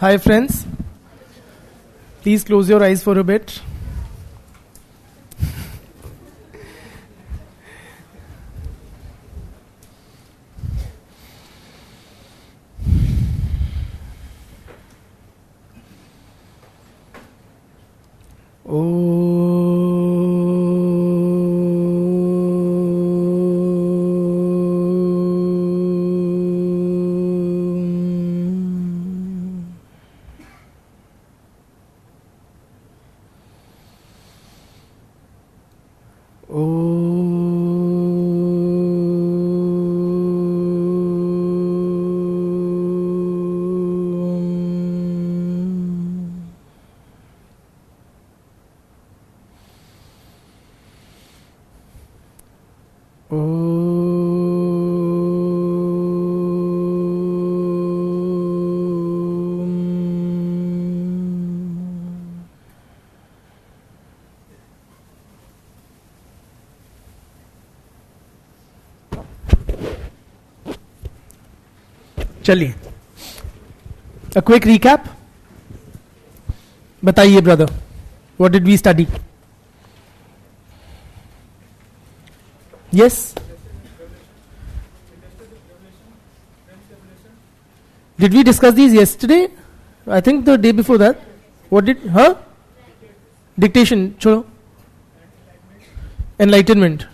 Hi friends, please close your eyes for a bit. चलिए, a quick recap. बताइए brother, what did we study? Yes. Did we discuss these yesterday? I think the day before that. What did? Dictation. Cholo. Enlightenment.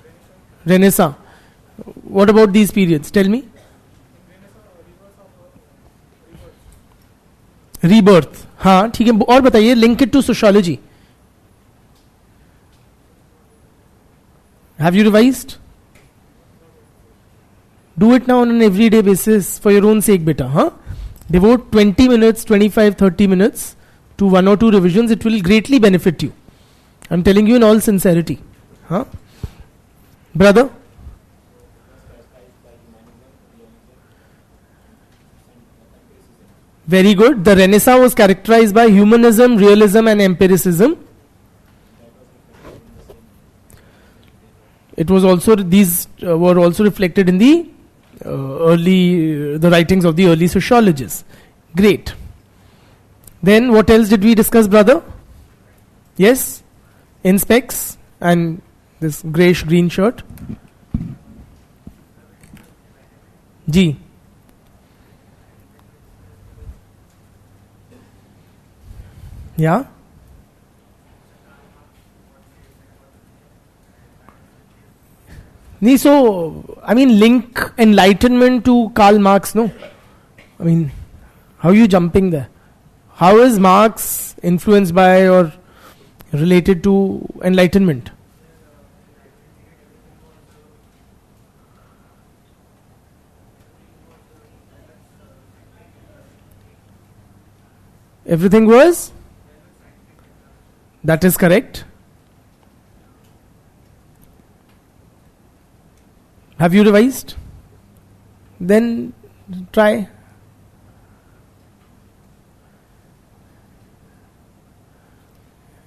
Renaissance. What about these periods? Tell me. Rebirth. हाँ ठीक है, और बताइए, link it to sociology. Have you revised? Do it now on an everyday basis for your own sake, beta. Huh? Devote 20 minutes, 25, 30 minutes to one or two revisions. It will greatly benefit you. I'm telling you in all sincerity. Huh? Brother? Very good. The Renaissance was characterized by humanism, realism and empiricism. It was also, these were also reflected in the the writings of the early sociologists. Great. Then what else did we discuss, brother? Yes? In specs and this greyish green shirt. G. Yeah? So, I mean, link enlightenment to Karl Marx, no? I mean, how are you jumping there? How is Marx influenced by or related to enlightenment? Everything was? That is correct. Have you revised? Then try.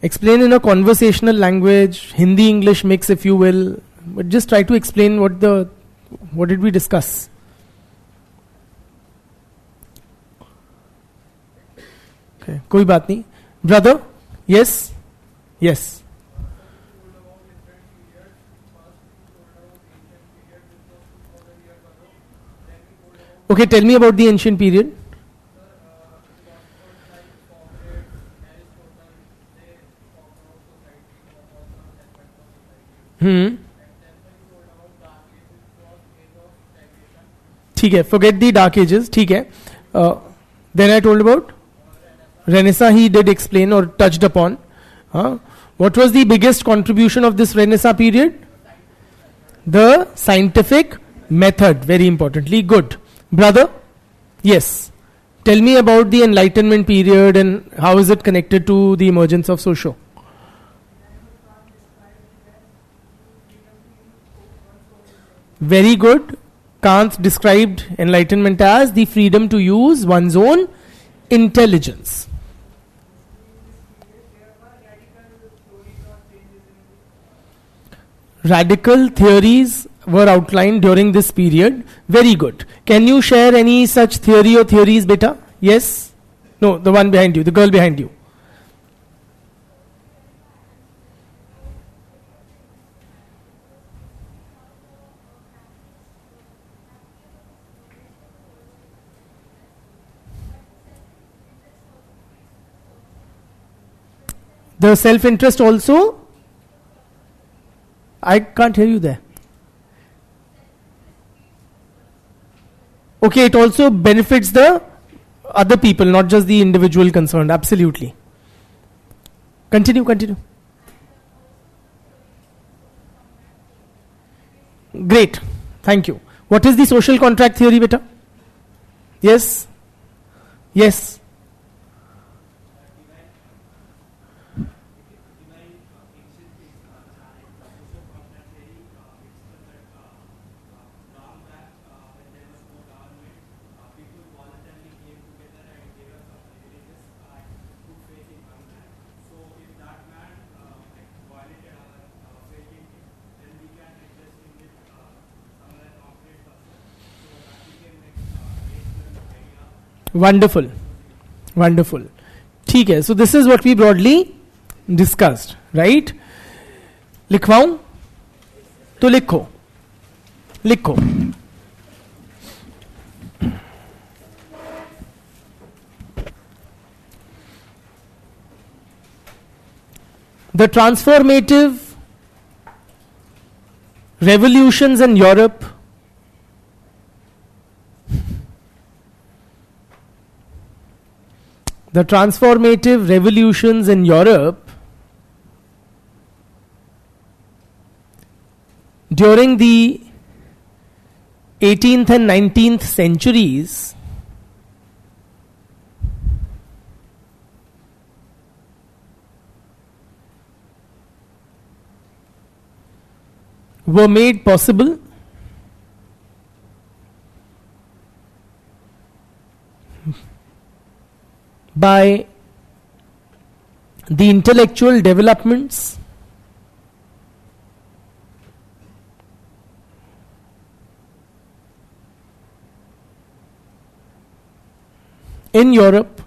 Explain in a conversational language, Hindi English mix if you will, but just try to explain what did we discuss. Okay, कोई बात नहीं. Brother, yes, yes. Okay, tell me about the ancient period. ठीक है, forget the dark ages. ठीक है. Then I told about Renaissance. He did explain or touched upon. What was the biggest contribution of this Renaissance period? The scientific method. Very importantly, good. Brother, yes. Tell me about the Enlightenment period and how is it connected to the emergence of socio? Very good. Kant described Enlightenment as the freedom to use one's own intelligence. Radical theories were outlined during this period. Very good. Can you share any such theory or theories, beta? Yes? No, the one behind you, the girl behind you. The self-interest also, I can't hear you there. Okay, it also benefits the other people, not just the individual concerned. Absolutely. Continue. Great. Thank you. What is the social contract theory, beta? Yes? Yes. Wonderful. Wonderful. ठीक है. So this is what we broadly discussed, right? लिखवाऊं? तो लिखो. The transformative revolutions in Europe during the 18th and 19th centuries were made possible by the intellectual developments in Europe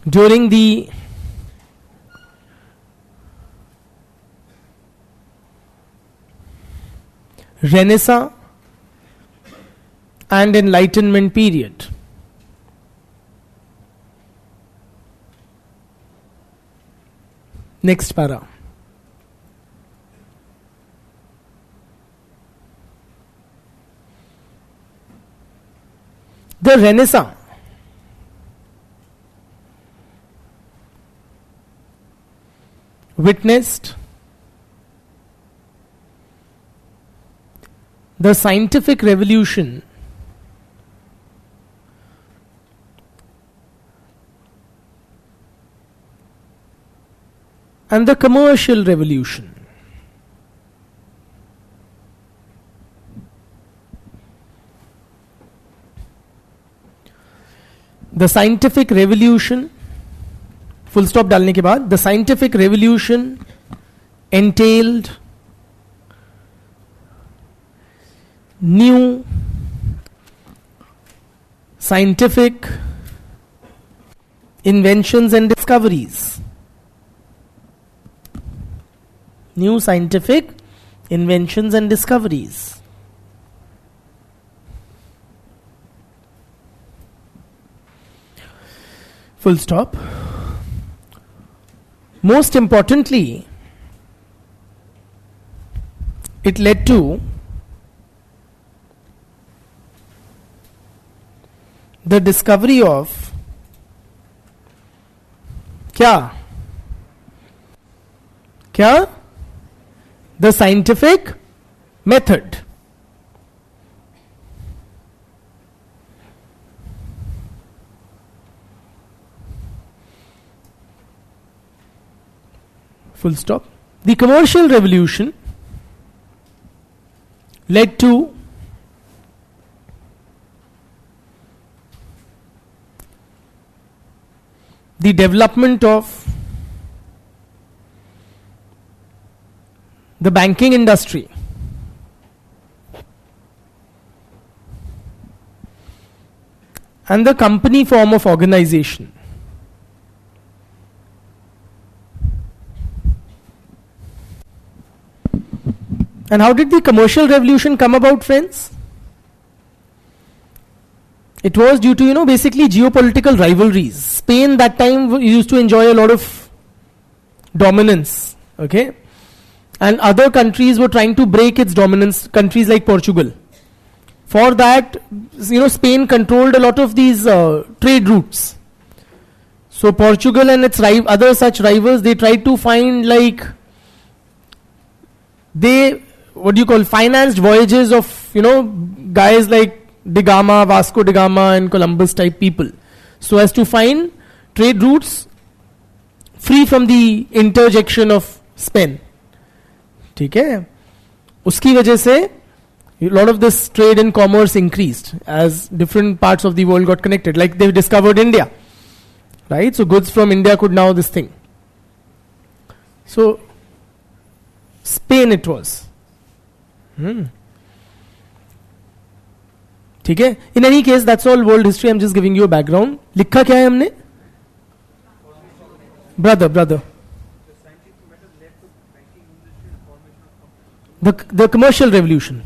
during the Renaissance and Enlightenment period. Next para. The Renaissance witnessed the scientific revolution and the commercial revolution. The scientific revolution, full stop डालने के बाद, the scientific revolution entailed new scientific inventions and discoveries. New scientific inventions and discoveries. Full stop. Most importantly, it led to the discovery of क्या the scientific method. Full stop. The commercial revolution led to the development of the banking industry and the company form of organization. And how did the commercial revolution come about, friends? It was due to, basically geopolitical rivalries. Spain that time used to enjoy a lot of dominance, okay? And other countries were trying to break its dominance, countries like Portugal. For that, Spain controlled a lot of these trade routes. So Portugal and its other such rivals, they tried to find financed voyages of, guys like de Gama, Vasco da Gama and Columbus type people, so as to find trade routes free from the interjection of Spain. ठीक है, उसकी वजह से a lot of this trade and commerce increased as different parts of the world got connected. Like they discovered India, right? So goods from India could now this thing. So Spain it was. ठीक है. In any case, that's all world history. I'm just giving you a background. लिखा क्या है हमने? Brother. The commercial revolution.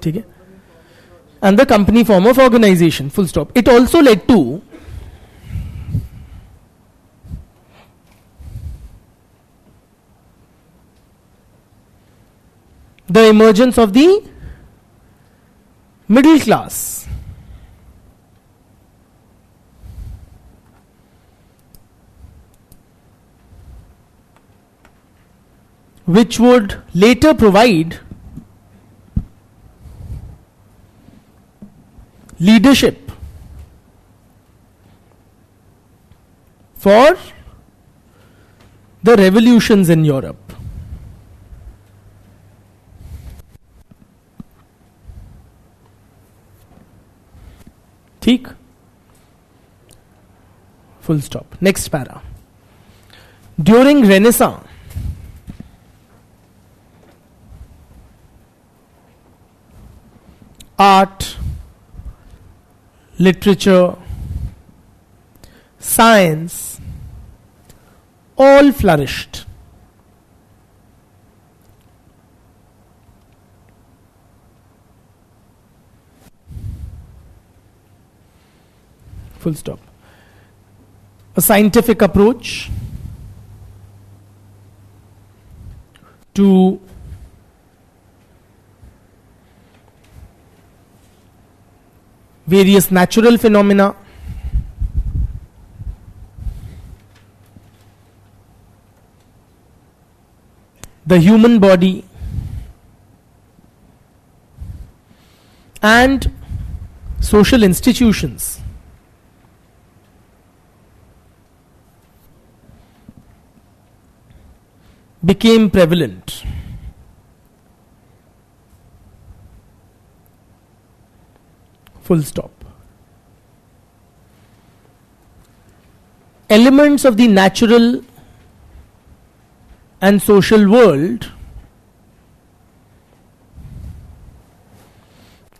ठीक है. And the company form of organization. Full stop. It also led to the emergence of the middle class. Which would later provide leadership for the revolutions in Europe. ठीक, full stop. Next para. During Renaissance, art, literature, science, all flourished. Full stop. A scientific approach to various natural phenomena, the human body, and social institutions. Became prevalent. Full stop. Elements of the natural and social world,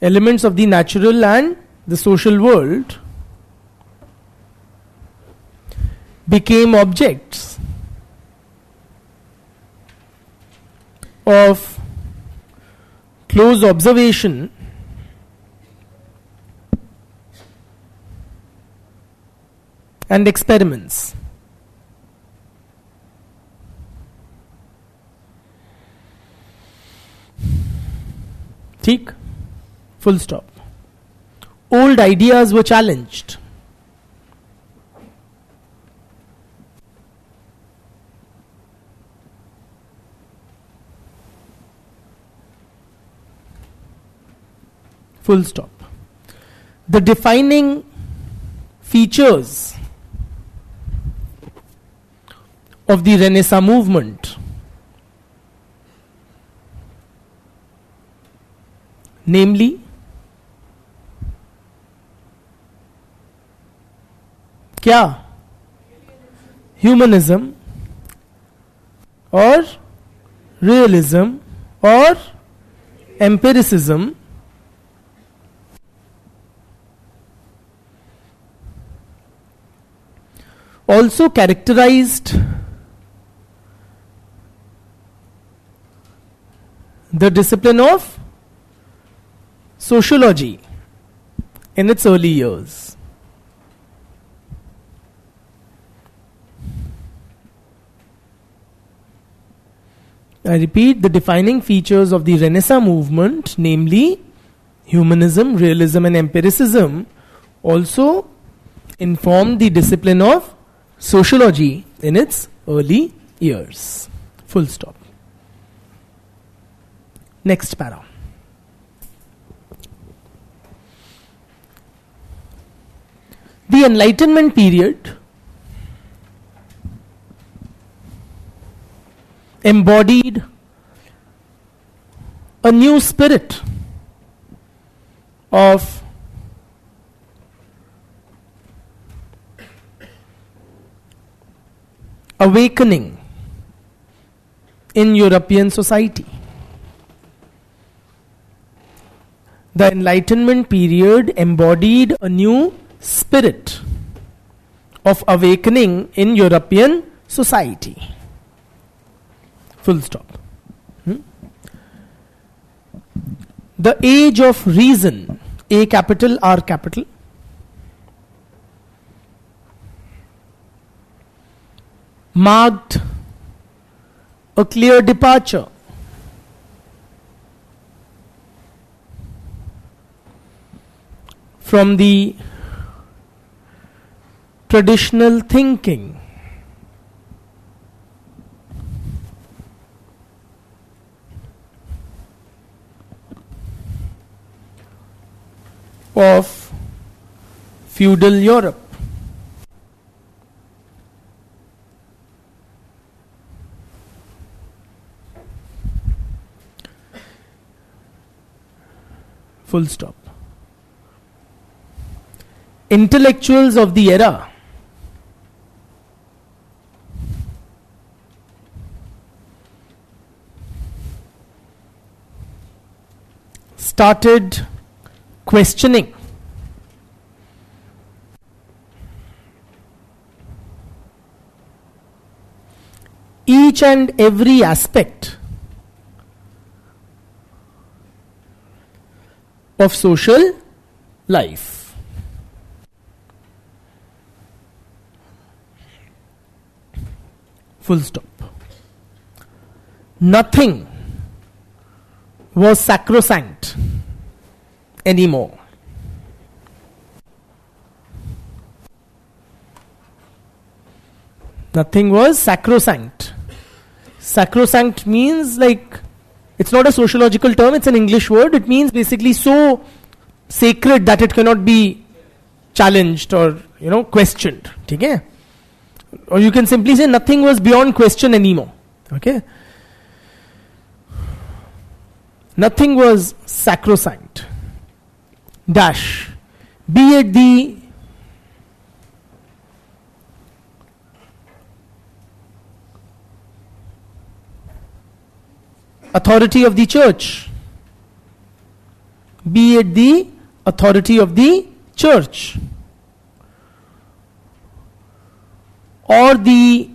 elements of the natural and the social world became objects of close observation and experiments. ठीक, full stop. Old ideas were challenged. Full stop. The defining features of the Renaissance movement, namely क्या? Humanism or realism or empiricism also characterized the discipline of sociology in its early years. I repeat, the defining features of the Renaissance movement, namely humanism, realism, and empiricism, also informed the discipline of sociology in its early years. Full stop. Next para. The Enlightenment period embodied a new spirit of awakening in European society. The Enlightenment period embodied a new spirit of awakening in European society. Full stop. The age of reason, A capital, R capital, marked a clear departure from the traditional thinking of feudal Europe. Full stop. Intellectuals of the era started questioning each and every aspect of social life. Full stop. Nothing was sacrosanct anymore. Nothing was sacrosanct. Sacrosanct means, like, it's not a sociological term, it's an English word. It means basically so sacred that it cannot be challenged or, questioned. Okay? Or you can simply say nothing was beyond question anymore. Okay? Nothing was sacrosanct. Dash. Be it the authority of the church, be it the authority of the church, or the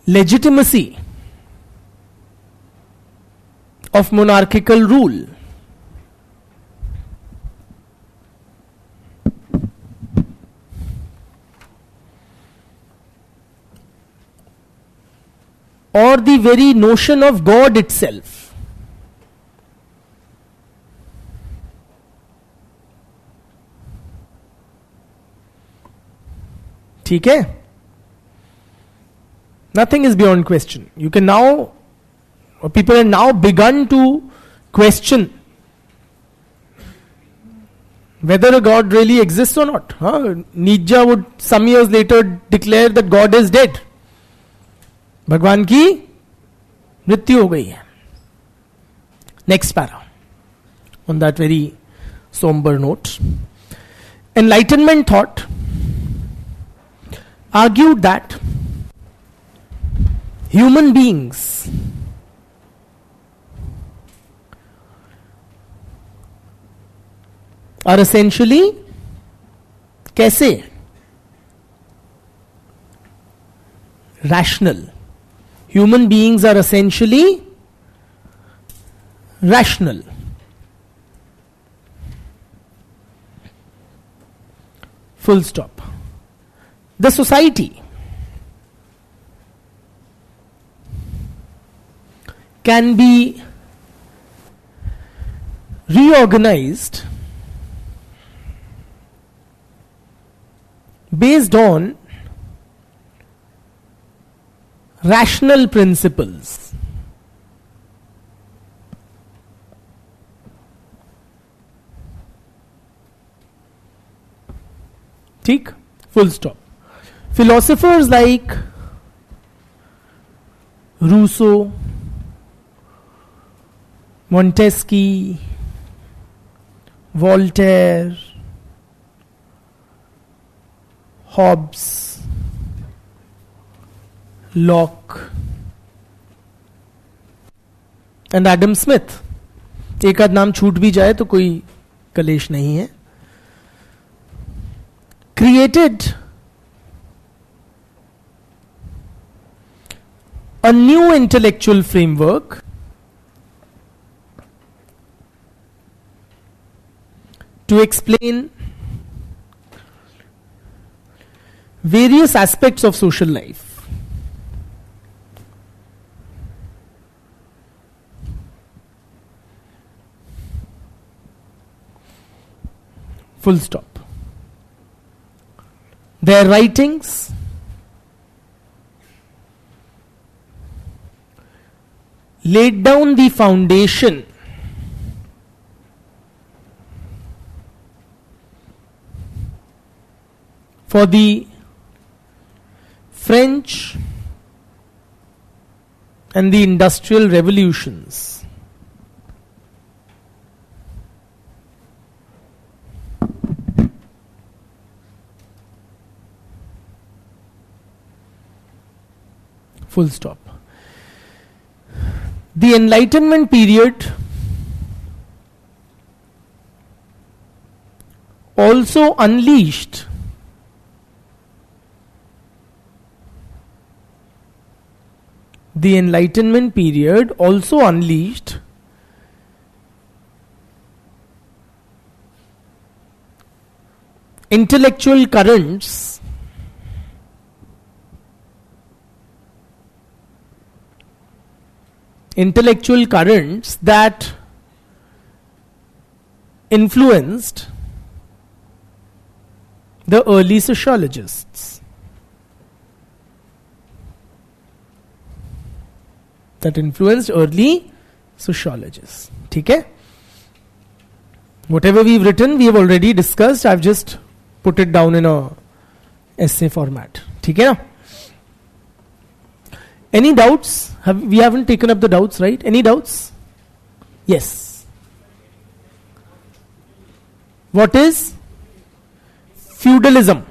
legitimacy of monarchical rule, or the very notion of God itself. ठीक है? Nothing is beyond question. You can now, or people have now begun to question whether a God really exists or not. Nietzsche would some years later declare that God is dead. भगवान की मृत्यु हो गई है. Next para. On that very somber note, Enlightenment thought argued that human beings are essentially कैसे rational. Human beings are essentially rational. Full stop. The society can be reorganized based on rational principles. ठीक? Full stop. Philosophers like Rousseau, Montesquieu, Voltaire, Hobbes, Locke and Adam Smith. एक आध नाम छूट भी जाए तो कोई कलेश नहीं है. Created a new intellectual framework to explain various aspects of social life. Full stop. Their writings laid down the foundation for the French and the industrial revolutions. Full stop. The Enlightenment period also unleashed intellectual currents that influenced the early sociologists. ठीक है? Whatever we've written, we have already discussed. I've just put it down in a essay format. ठीक है ना? Any doubts? We haven't taken up the doubts, right? Any doubts? Yes. What is feudalism?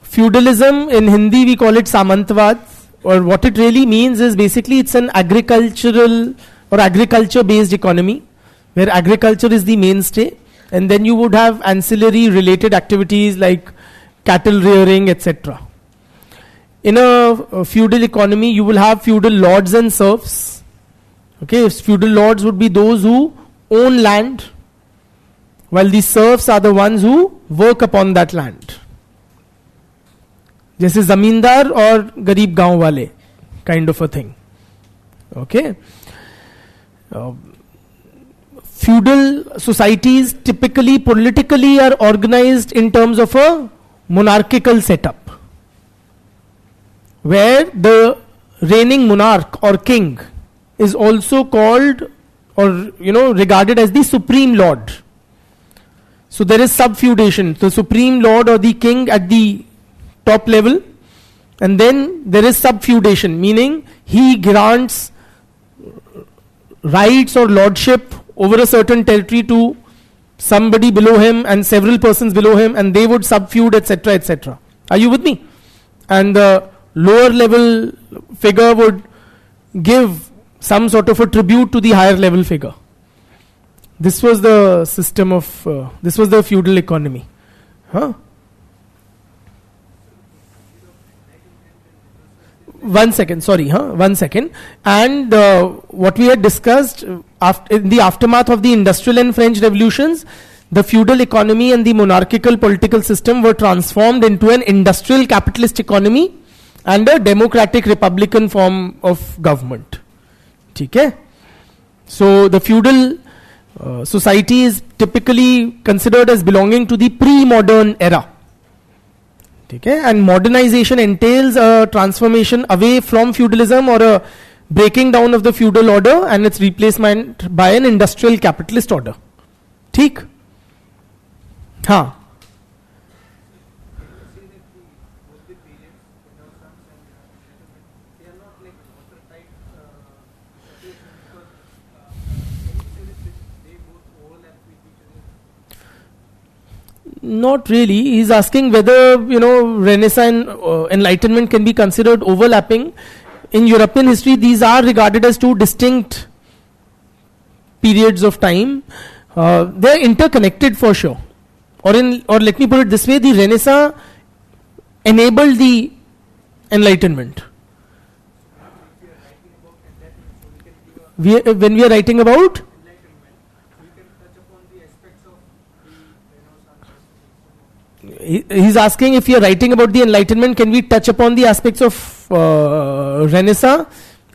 Feudalism, in Hindi we call it Samantvad, or what it really means is basically it's an agricultural or agriculture based economy where agriculture is the mainstay, and then you would have ancillary related activities like cattle rearing, etc. In a feudal economy, you will have feudal lords and serfs. Okay, feudal lords would be those who own land, while the serfs are the ones who work upon that land. जैसे जमींदार और गरीब गांव वाले, kind of a thing. Okay. Feudal societies typically politically are organized in terms of a monarchical setup, where the reigning monarch or king is also called or regarded as the supreme lord. So there is subfeudation, the supreme lord or the king at the top level, and then there is subfeudation, meaning he grants rights or lordship over a certain territory to somebody below him and several persons below him, and they would subfeud, etc., etc. Are you with me? And the lower level figure would give some sort of a tribute to the higher level figure. This was the system of, this was the feudal economy. Huh? 1 second, sorry, 1 second. And what we had discussed in the aftermath of the industrial and French revolutions, the feudal economy and the monarchical political system were transformed into an industrial capitalist economy and a democratic republican form of government. Okay? So the feudal society is typically considered as belonging to the pre-modern era. Okay? And modernization entails a transformation away from feudalism or a breaking down of the feudal order and its replacement by an industrial capitalist order. ठीक? हाँ. Not really. He's asking whether, Renaissance and Enlightenment can be considered overlapping. In European history, these are regarded as two distinct periods of time. They're interconnected for sure. Or let me put it this way: the Renaissance enabled the Enlightenment. When we are writing about, he's asking if you are writing about the Enlightenment, can we touch upon the aspects of Renaissance?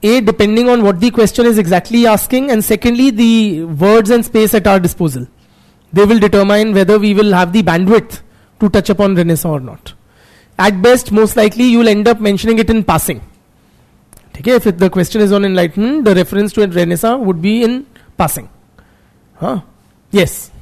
A, depending on what the question is exactly asking, and secondly, the words and space at our disposal. They will determine whether we will have the bandwidth to touch upon Renaissance or not. At best, most likely, you will end up mentioning it in passing. Okay, if the question is on Enlightenment, the reference to Renaissance would be in passing. Yes.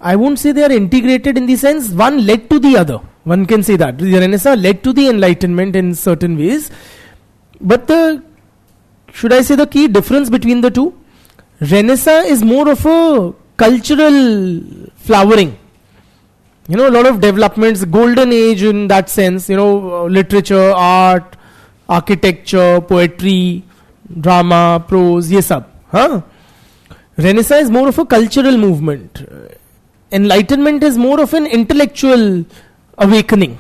I won't say they are integrated in the sense one led to the other. One can say that. The Renaissance led to the Enlightenment in certain ways. But should I say the key difference between the two? Renaissance is more of a cultural flowering. A lot of developments, golden age in that sense, literature, art, architecture, poetry, drama, prose, ye sab. Renaissance is more of a cultural movement. Enlightenment is more of an intellectual awakening.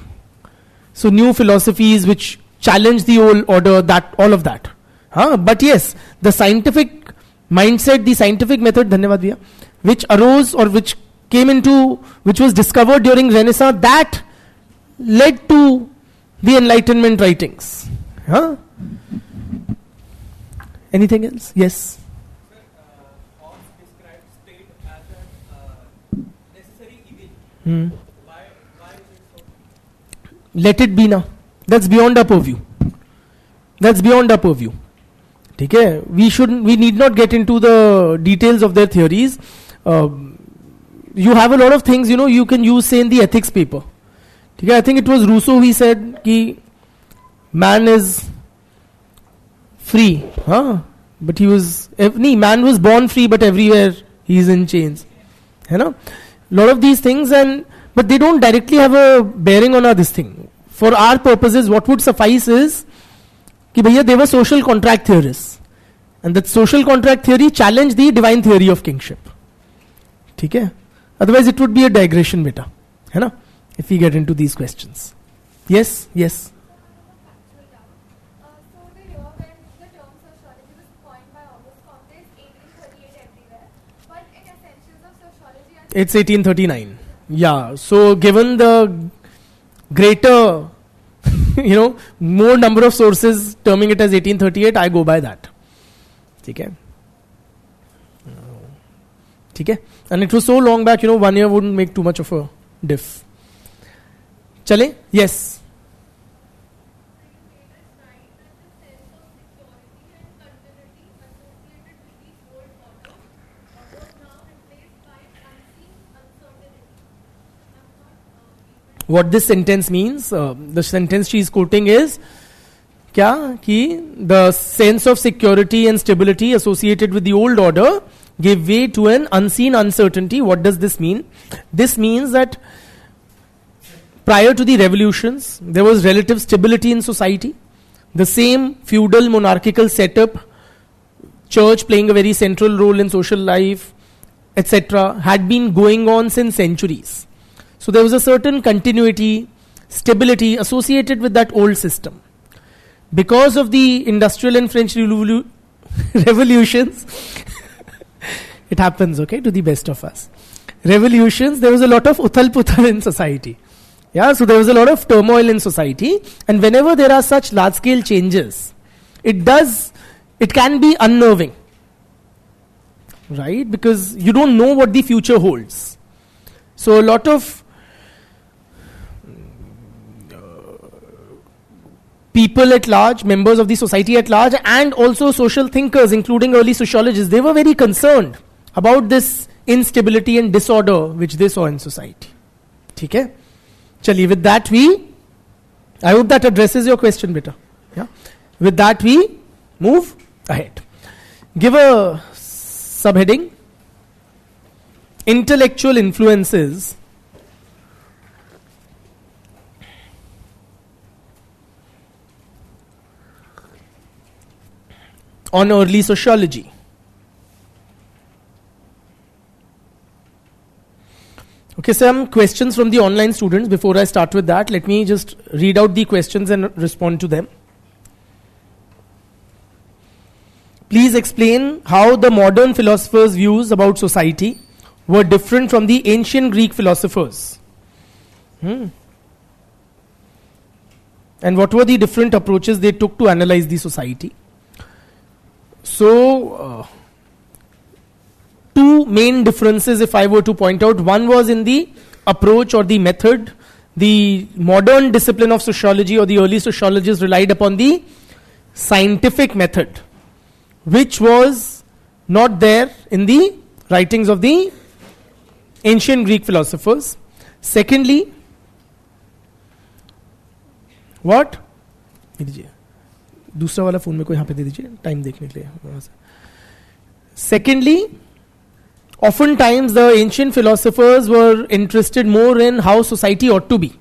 So new philosophies which challenge the old order, all of that. But yes, the scientific mindset, the scientific method, dhanyavad bhaiya, which arose or which was discovered during Renaissance, that led to the Enlightenment writings. Anything else? Yes. Why is it so? Let it be now. That's beyond our purview. Okay? We need not get into the details of their theories. You have a lot of things, you can use, say, in the ethics paper. Okay? I think it was Rousseau, he said that man is free. But man was born free, but everywhere he is in chains. Lot of these things, but they don't directly have a bearing on this thing. For our purposes, what would suffice is that they were social contract theorists, and that social contract theory challenged the divine theory of kingship. Okay? Otherwise, it would be a digression, beta. If we get into these questions. Yes. It's 1839. Yeah. So given the greater, more number of sources terming it as 1838, I go by that. Okay. And it was so long back, 1 year wouldn't make too much of a diff. Chale? Yes. What this sentence means, the sentence she is quoting is the sense of security and stability associated with the old order gave way to an unseen uncertainty. What does this mean? This means that prior to the revolutions, there was relative stability in society. The same feudal monarchical setup, church playing a very central role in social life, etc., had been going on since centuries. So there was a certain continuity, stability associated with that old system. Because of the industrial and French revolutions, it happens, okay, to the best of us. Revolutions, there was a lot of uthal-puthal in society. Yeah, so there was a lot of turmoil in society, and whenever there are such large-scale changes, it can be unnerving, right? Because you don't know what the future holds. So a lot of people at large, members of the society at large, and also social thinkers, including early sociologists, they were very concerned about this instability and disorder which they saw in society. Okay? Chaliye, with that I hope that addresses your question, beta. Yeah? With that we move ahead. Give a subheading: intellectual influences on early sociology. Okay, some questions from the online students. Before I start with that, let me just read out the questions and respond to them. Please explain how the modern philosophers' views about society were different from the ancient Greek philosophers. And what were the different approaches they took to analyze the society? So, two main differences if I were to point out. One was in the approach or the method. The modern discipline of sociology or the early sociologists relied upon the scientific method, which was not there in the writings of the ancient Greek philosophers. Secondly, what? दूसरा वाला phone में कोई यहाँ पे दे दीजिए, time देखने के लिए. Secondly, oftentimes the ancient philosophers were interested more in how society ought to be,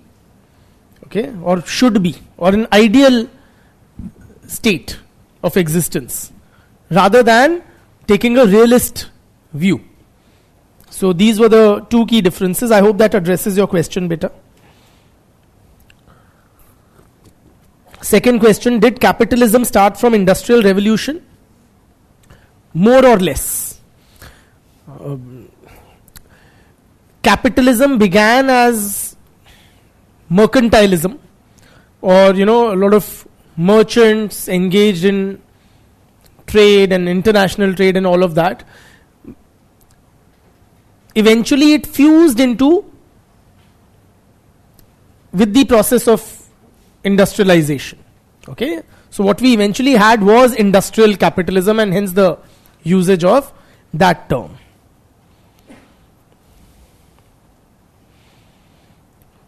okay, or should be, or an ideal state of existence, rather than taking a realist view. So these were the two key differences. I hope that addresses your question, beta. Second question: did capitalism start from industrial revolution? More or less. Capitalism began as mercantilism, or a lot of merchants engaged in trade and international trade and all of that. Eventually it fused into with the process of industrialization. Okay, so what we eventually had was industrial capitalism, and hence the usage of that term.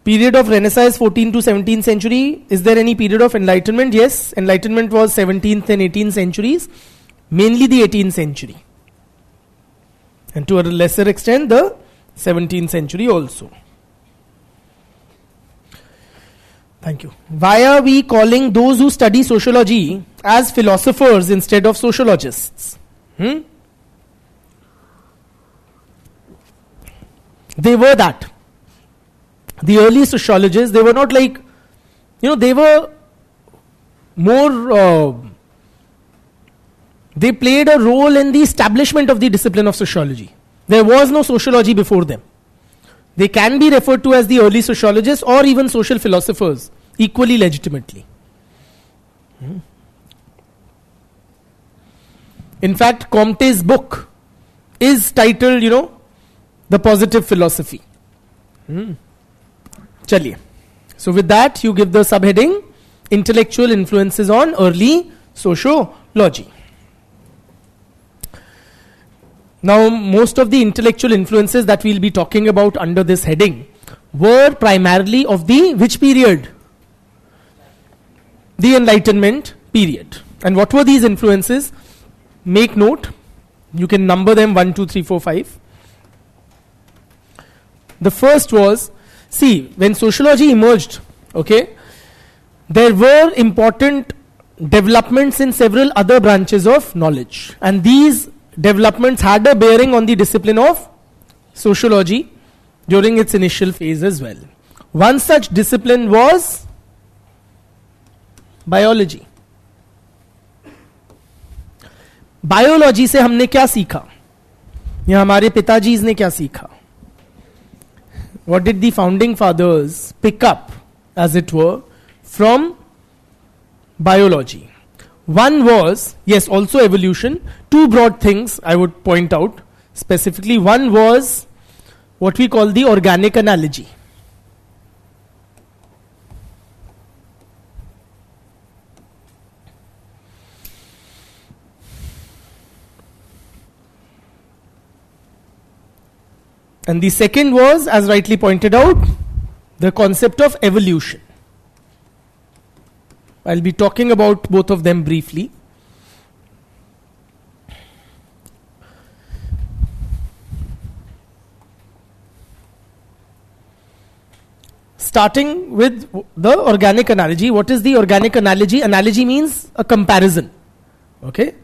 Period of Renaissance, 14th to 17th century. Is there any period of Enlightenment? Yes, Enlightenment was 17th and 18th centuries, mainly the 18th century, and to a lesser extent the 17th century also. Thank you. Why are we calling those who study sociology as philosophers instead of sociologists? They were that. The early sociologists, they were not like, they were more, they played a role in the establishment of the discipline of sociology. There was no sociology before them. They can be referred to as the early sociologists or even social philosophers, equally legitimately. In fact, Comte's book is titled, The Positive Philosophy. Chaliye. So with that, you give the subheading, intellectual influences on early sociology. Now, most of the intellectual influences that we'll be talking about under this heading were primarily of the which period? The Enlightenment period. And what were these influences? Make note. You can number them 1, 2, 3, 4, 5. The first was, see, when sociology emerged, okay, there were important developments in several other branches of knowledge, and these developments had a bearing on the discipline of sociology during its initial phase as well. One such discipline was biology. Biology से हमने क्या सीखा, या हमारे पिताजी ने क्या सीखा? What did the founding fathers pick up, as it were, from biology? One was, yes, also evolution. Two broad things I would point out specifically. One was what we call the organic analogy. And the second was, as rightly pointed out, the concept of evolution. I'll be talking about both of them briefly. Starting with the organic analogy. What is the organic analogy? Analogy means a comparison. Okay?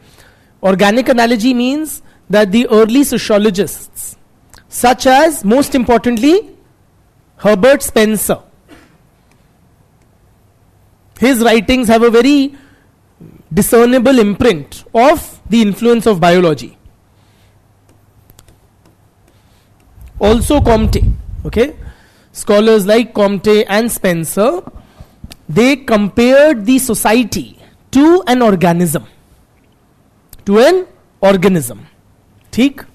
Organic analogy means that the early sociologists, such as, most importantly, Herbert Spencer, his writings have a very discernible imprint of the influence of biology. Also Comte, okay? Scholars like Comte and Spencer, they compared the society to an organism. To an organism. ठीक?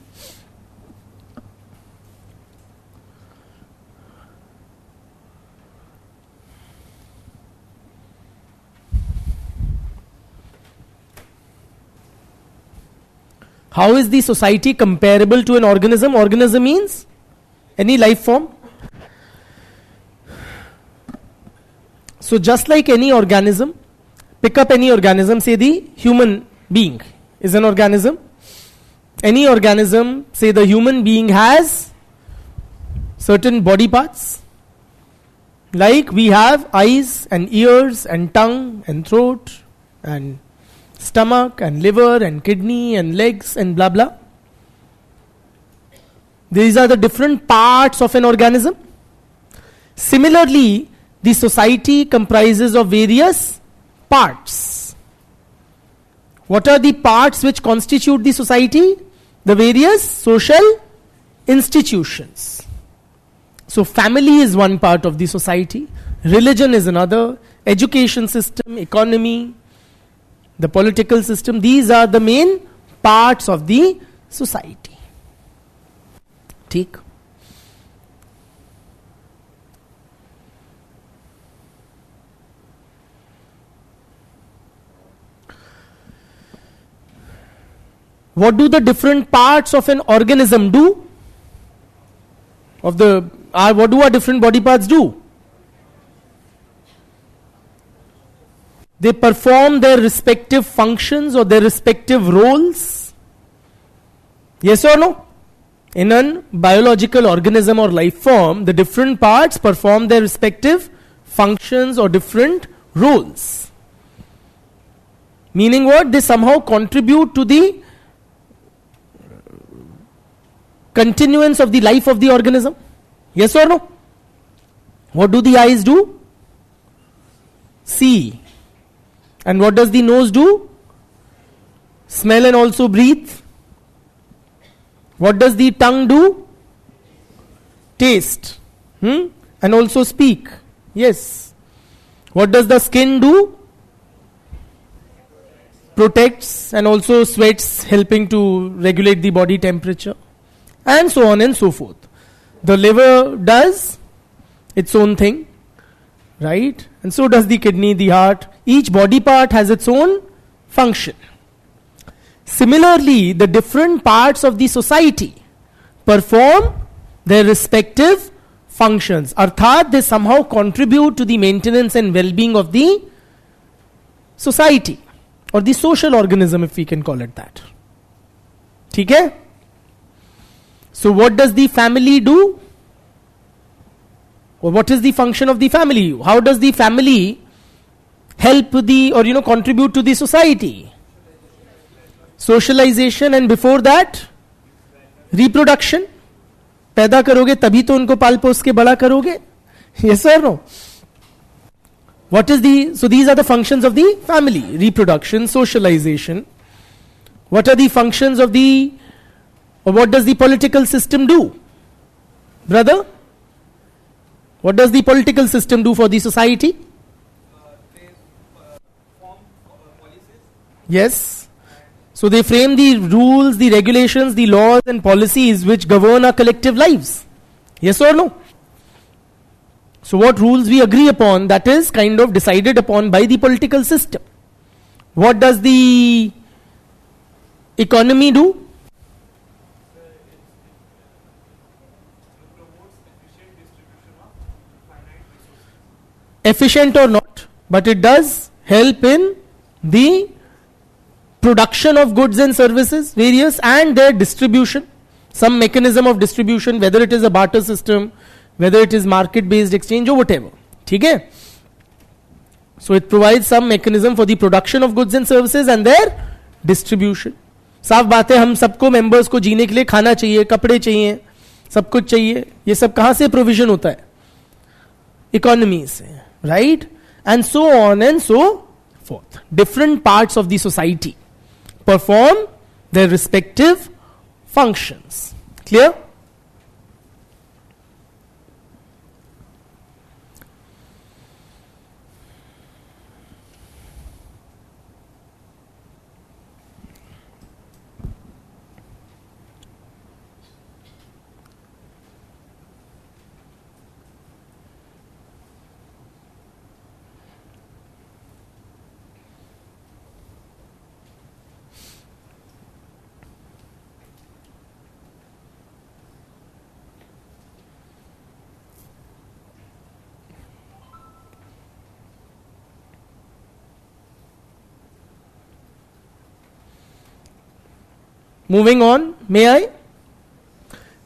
How is the society comparable to an organism? Organism means any life form. So just like any organism, pick up any organism, say the human being is an organism. Any organism, say the human being has certain body parts. Like we have eyes and ears and tongue and throat and stomach and liver and kidney and legs and blah blah. These are the different parts of an organism. Similarly, the society comprises of various parts. What are the parts which constitute the society? The various social institutions. So family is one part of the society, religion is another, education system, economy, the political system, these are the main parts of the society. ठीक? What do the different parts of an organism do? What do our different body parts do? They perform their respective functions or their respective roles. Yes or no? In a biological organism or life form, the different parts perform their respective functions or different roles. Meaning what? They somehow contribute to the continuance of the life of the organism. Yes or no? What do the eyes do? See. And what does the nose do? Smell and also breathe. What does the tongue do? Taste. And also speak. Yes. What does the skin do? Protects and also sweats, helping to regulate the body temperature. And so on and so forth. The liver does its own thing, right? And so does the kidney, the heart. Each body part has its own function. Similarly, the different parts of the society perform their respective functions. Arthat, they somehow contribute to the maintenance and well-being of the society or the social organism, if we can call it that. ठीक है? So what does the family do? Or what is the function of the family? How does the family help the, or contribute to the society? Socialization, and before that reproduction. पैदा करोगे तभी तो उनको पाल पोस के बड़ा करोगे. Yes or no? What is the, so these are the functions of the family: reproduction, socialization. What are the functions of the, or what does the political system do? Brother, what does the political system do for the society? They form policies. Yes. So they frame the rules, the regulations, the laws and policies which govern our collective lives. Yes or no? So what rules we agree upon, that is kind of decided upon by the political system. What does the economy do? It promotes efficient distribution of finite resources. Efficient or not, but it does help in the production of goods and services, various, and their distribution. Some mechanism of distribution, whether it is a barter system, whether it is market based exchange or whatever. ठीक है? So it provides some mechanism for the production of goods and services and their distribution. साफ बात है, हम सबको members को जीने के लिए खाना चाहिए, कपड़े चाहिए, सब कुछ चाहिए. ये सब कहां से प्रोविजन होता है? इकोनॉमी से, right? And so on and so forth. Different parts of the society perform their respective functions. Clear? Moving on, may I?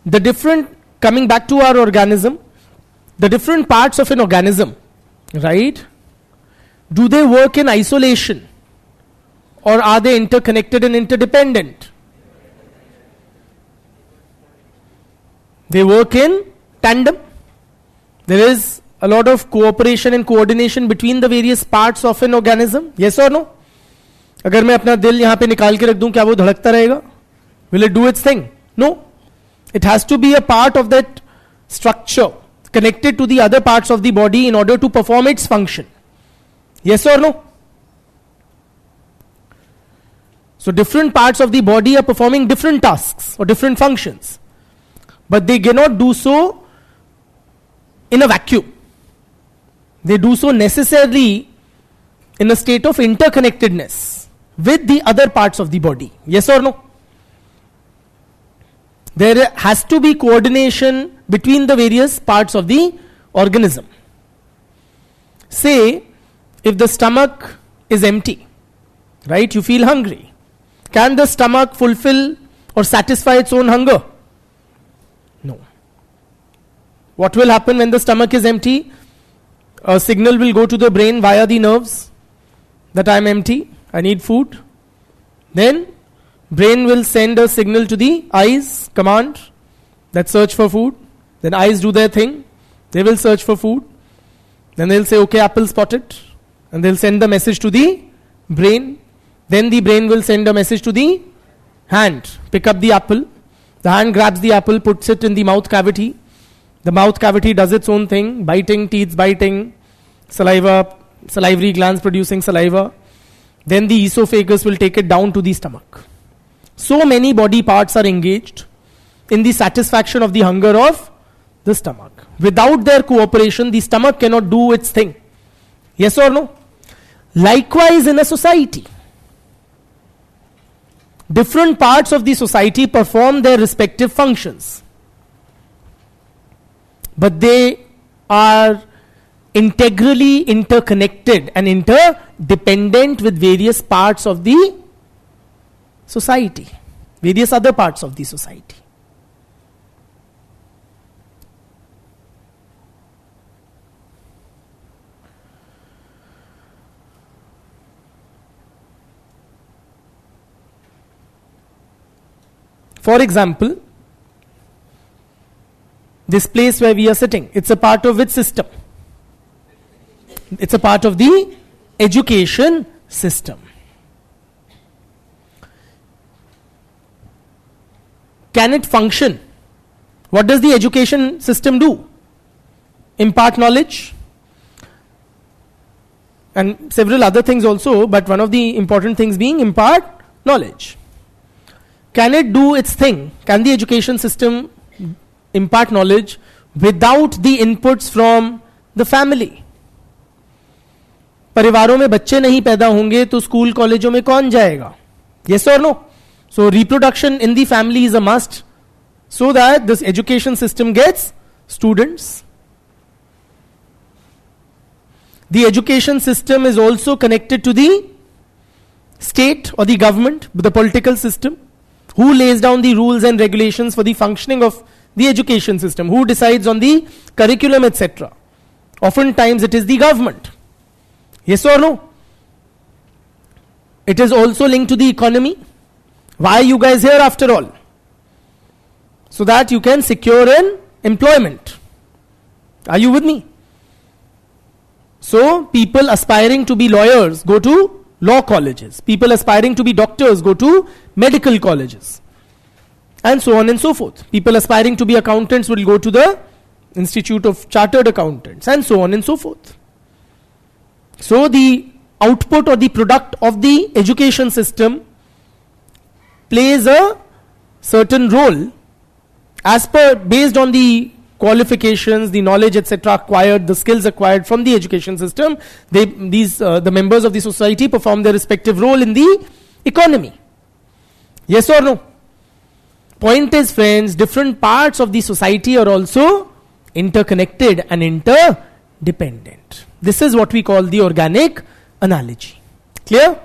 The different, coming back to our organism, the different parts of an organism, right? Do they work in isolation or are they interconnected and interdependent? They work in tandem. There is a lot of cooperation and coordination between the various parts of an organism. Yes or no? अगर मैं अपना दिल यहाँ पे निकाल के रख दूं, क्या वो धड़कता रहेगा? Will it do its thing? No. It has to be a part of that structure, connected to the other parts of the body in order to perform its function. Yes or no? So different parts of the body are performing different tasks or different functions. But they cannot do so in a vacuum. They do so necessarily in a state of interconnectedness with the other parts of the body. Yes or no? There has to be coordination between the various parts of the organism. Say, if the stomach is empty, right, you feel hungry. Can the stomach fulfill or satisfy its own hunger? No. What will happen when the stomach is empty? A signal will go to the brain via the nerves that I am empty, I need food. Then brain will send a signal to the eyes, command, that search for food. Then eyes do their thing. They will search for food. Then they'll say, okay, apple spotted. And they'll send the message to the brain. Then the brain will send a message to the hand. Pick up the apple. The hand grabs the apple, puts it in the mouth cavity. The mouth cavity does its own thing. Biting, teeth biting, saliva, salivary glands producing saliva. Then the esophagus will take it down to the stomach. So many body parts are engaged in the satisfaction of the hunger of the stomach. Without their cooperation, the stomach cannot do its thing. Yes or no? Likewise, in a society, different parts of the society perform their respective functions. But they are integrally interconnected and interdependent with various parts of the society, various other parts of the society. For example, this place where we are sitting, it's a part of which system? It's a part of the education system. Can it function? What does the education system do? Impart knowledge and several other things also, but one of the important things being impart knowledge. Can it do its thing? Can the education system impart knowledge without the inputs from the family? परिवारों में बच्चे नहीं पैदा होंगे तो school कॉलेजों में कौन जाएगा? Yes or no? So reproduction in the family is a must so that this education system gets students. The education system is also connected to the state or the government, the political system. Who lays down the rules and regulations for the functioning of the education system? Who decides on the curriculum, etc.? Oftentimes it is the government. Yes or no? It is also linked to the economy. Why are you guys here after all? So that you can secure an employment. Are you with me? So people aspiring to be lawyers go to law colleges. People aspiring to be doctors go to medical colleges. And so on and so forth. People aspiring to be accountants will go to the Institute of Chartered Accountants, and so on and so forth. So the output or the product of the education system plays a certain role as per, based on the qualifications, the knowledge, etc. acquired, the skills acquired from the education system. The members of the society perform their respective role in the economy. Yes or no? Point is, friends, different parts of the society are also interconnected and interdependent. This is what we call the organic analogy. Clear?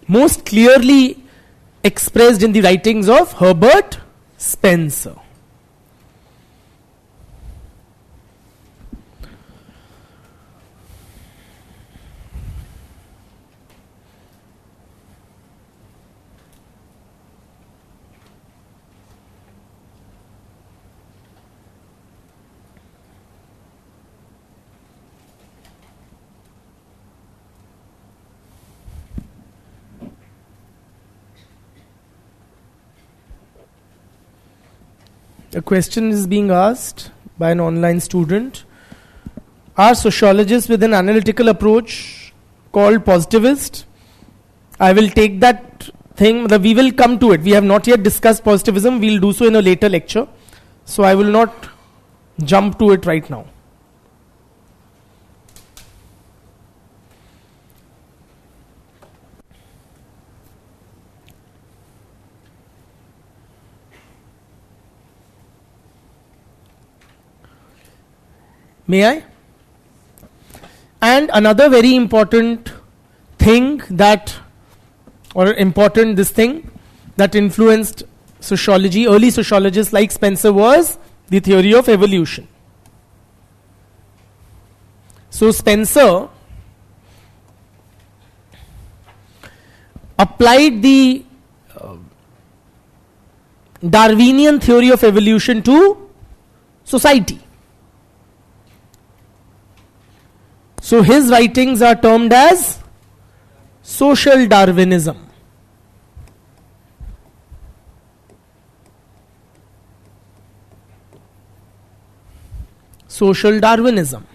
Most clearly expressed in the writings of Herbert Spencer. A question is being asked by an online student. Are sociologists with an analytical approach called positivist? I will take that thing, we will come to it. We have not yet discussed positivism. We will do so in a later lecture. So I will not jump to it right now. May I? And another very important thing that, or important this thing that influenced sociology, early sociologists like Spencer, was the theory of evolution. So Spencer applied the Darwinian theory of evolution to society. So his writings are termed as social Darwinism. Social Darwinism.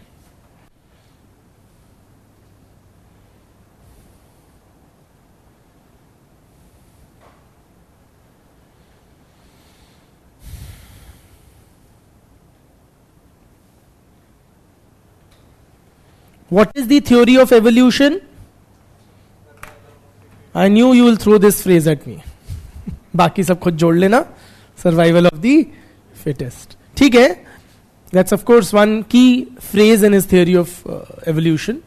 What is the theory of evolution? I knew you will throw this phrase at me. बाकी सब खुद जोड़ लेना. Survival of the fittest. ठीक है? That's of course one key phrase in his theory of evolution.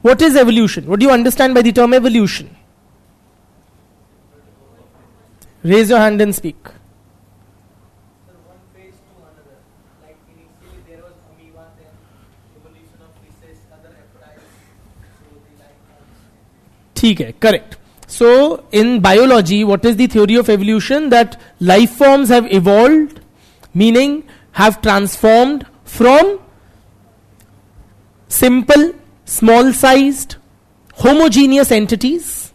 What is evolution? What do you understand by the term evolution? Raise your hand and speak. ठीक है, correct. So, in biology, what is the theory of evolution? That life forms have evolved, meaning have transformed from simple, small sized, homogeneous entities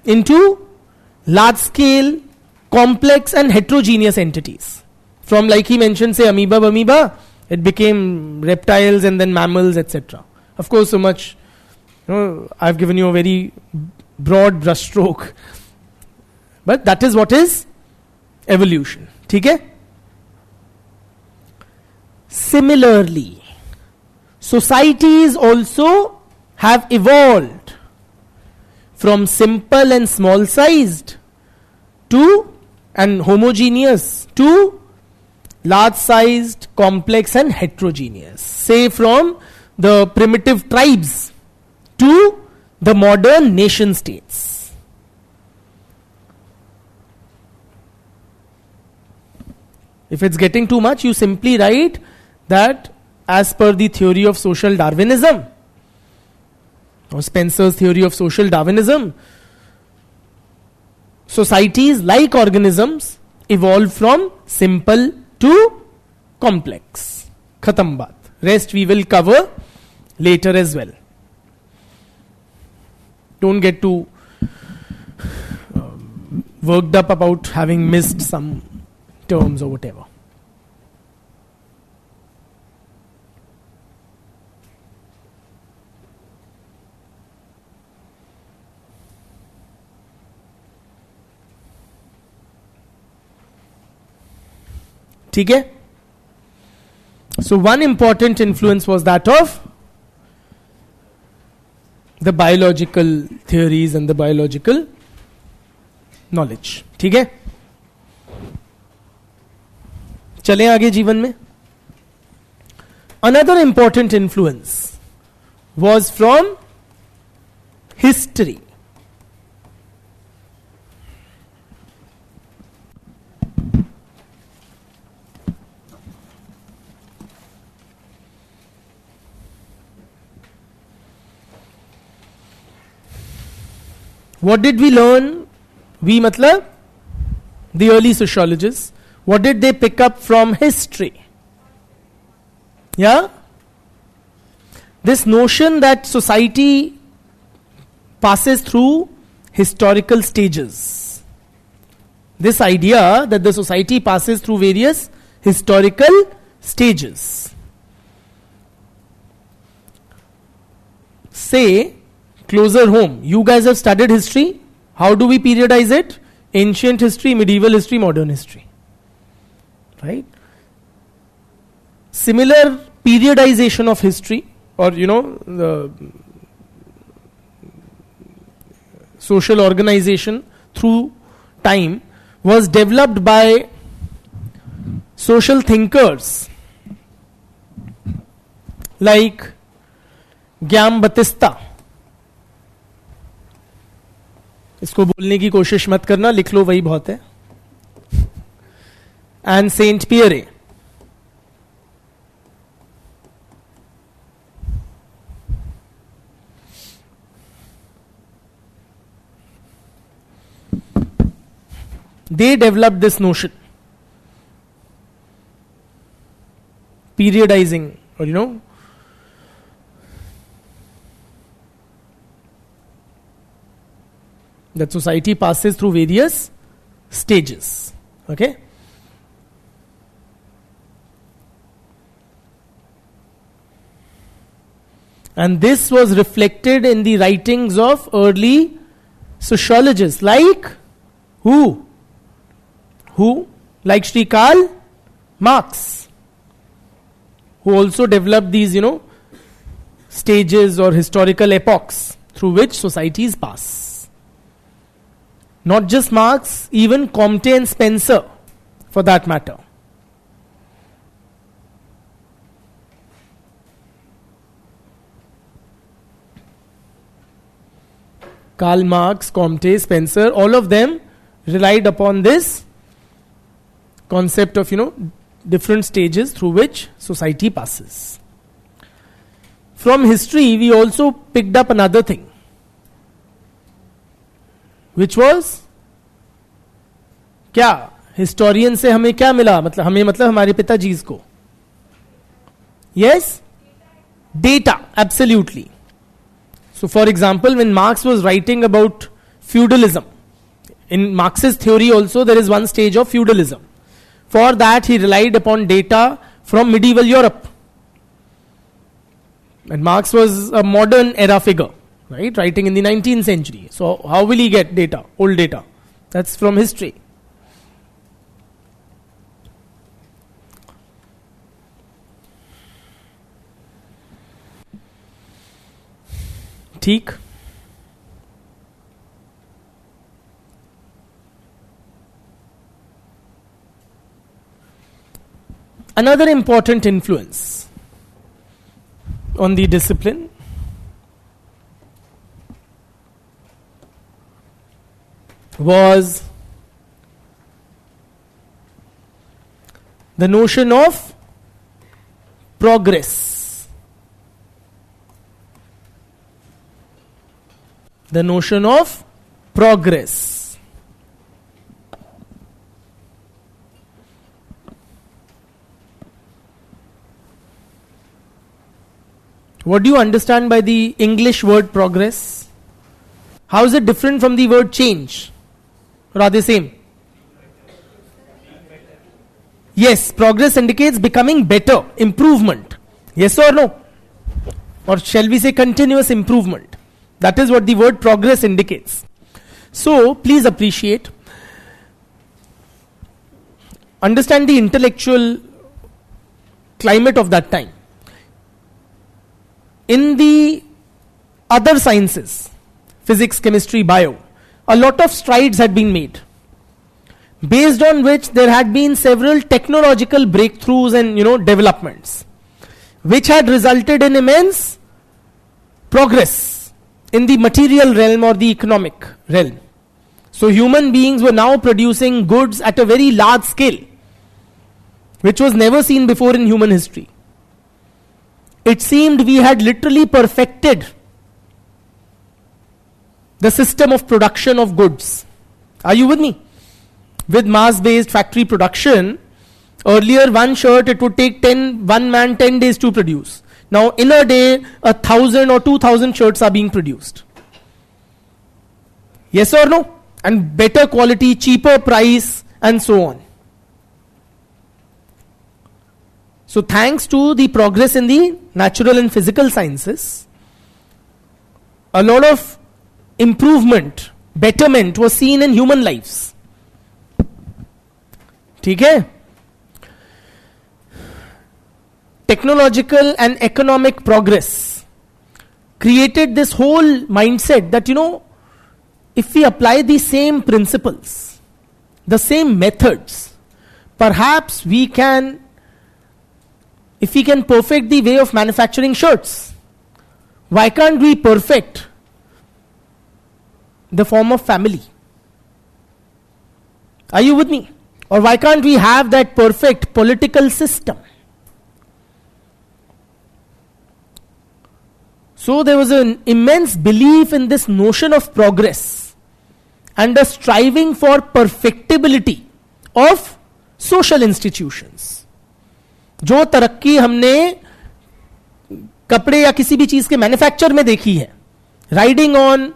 into large scale, complex and heterogeneous entities. From, like he mentioned, say amoeba, it became reptiles and then mammals, etc. Of course, so much, I've given you a very broad brushstroke, but that is what is evolution. Okay? Similarly, societies also have evolved from simple and small sized to and homogeneous to large sized, complex and heterogeneous. Say from the primitive tribes to the modern nation states. If it's getting too much, you simply write that as per the theory of social Darwinism, or Spencer's theory of social Darwinism, societies like organisms evolve from simple to complex. Khatam baat. Rest we will cover later as well. Don't get too worked up about having missed some terms or whatever. ठीक है? So one important influence was that of the biological theories and the biological knowledge. ठीक है? चलें आगे जीवन में. Another important influence was from history. What did we learn? We matlab the early sociologists. What did they pick up from history? Yeah? This notion that society passes through historical stages. This idea that the society passes through various historical stages. Say, closer home, you guys have studied history. How do we periodize it? Ancient history, medieval history, modern history. Right? Similar periodization of history, or the social organization through time, was developed by social thinkers like Gyam Batista. इसको बोलने की कोशिश मत करना, लिख लो, वही बहुत है. And Saint Pierre. They developed this notion, periodizing, or that society passes through various stages. Okay? And this was reflected in the writings of early sociologists like who? Like Sri Karl Marx, who also developed these, stages or historical epochs through which societies pass. Not just Marx, even Comte and Spencer, for that matter. Karl Marx, Comte, Spencer, all of them relied upon this concept of, different stages through which society passes. From history, we also picked up another thing. which was क्या historian से हमें क्या मिला, मतलब हमें मतलब हमारे पिताजी को, yes, data, absolutely. So for example, when Marx was writing about feudalism, in Marx's theory also there is one stage of feudalism. For that he relied upon data from medieval Europe. And Marx was a modern era figure, right, writing in the 19th century. So how will he get data, old data? That's from history. ठीक. Another important influence on the discipline was the notion of progress. The notion of progress. What do you understand by the English word progress? How is it different from the word change? Or are they same? Yes, progress indicates becoming better, improvement. Yes or no? Or shall we say continuous improvement? That is what the word progress indicates. So, please appreciate, understand the intellectual climate of that time. In the other sciences, physics, chemistry, bio, a lot of strides had been made, based on which there had been several technological breakthroughs and developments, which had resulted in immense progress in the material realm or the economic realm. So human beings were now producing goods at a very large scale, which was never seen before in human history. It seemed we had literally perfected the system of production of goods. Are you with me? With mass-based factory production, earlier one shirt it would take one man 10 days to produce. Now in a day, 1,000 or 2,000 shirts are being produced. Yes or no? And better quality, cheaper price, and so on. So thanks to the progress in the natural and physical sciences, a lot of improvement, betterment was seen in human lives. ठीक है? Technological and economic progress created this whole mindset that if we apply the same principles, the same methods, perhaps we can, if we can perfect the way of manufacturing shirts, why can't we perfect the form of family? Are you with me? Or why can't we have that perfect political system? So there was an immense belief in this notion of progress and a striving for perfectibility of social institutions. जो तरक्की हमने कपड़े या किसी भी चीज के manufacture में देखी है, राइडिंग ऑन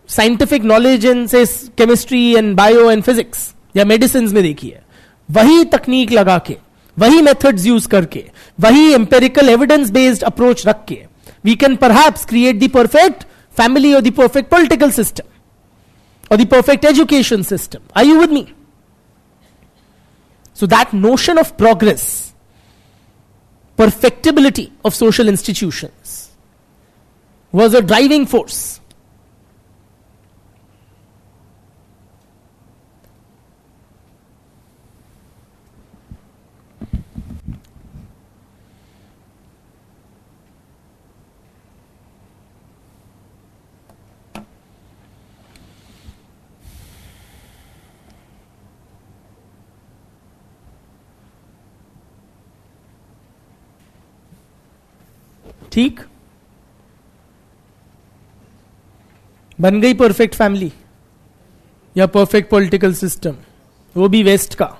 साइंटिफिक नॉलेज इन से chemistry and bio and physics या मेडिसिन में देखी है, वही तकनीक लगा के, वही मेथड्स यूज करके, वही एम्पेरिकल एविडेंस बेस्ड अप्रोच रख के, we can perhaps create the perfect family और द परफेक्ट पॉलिटिकल सिस्टम और the perfect education system. Are you with me? So that notion of progress, perfectibility of social institutions, was a driving force. ठीक. बन गई perfect family या perfect political system, वो भी waste का.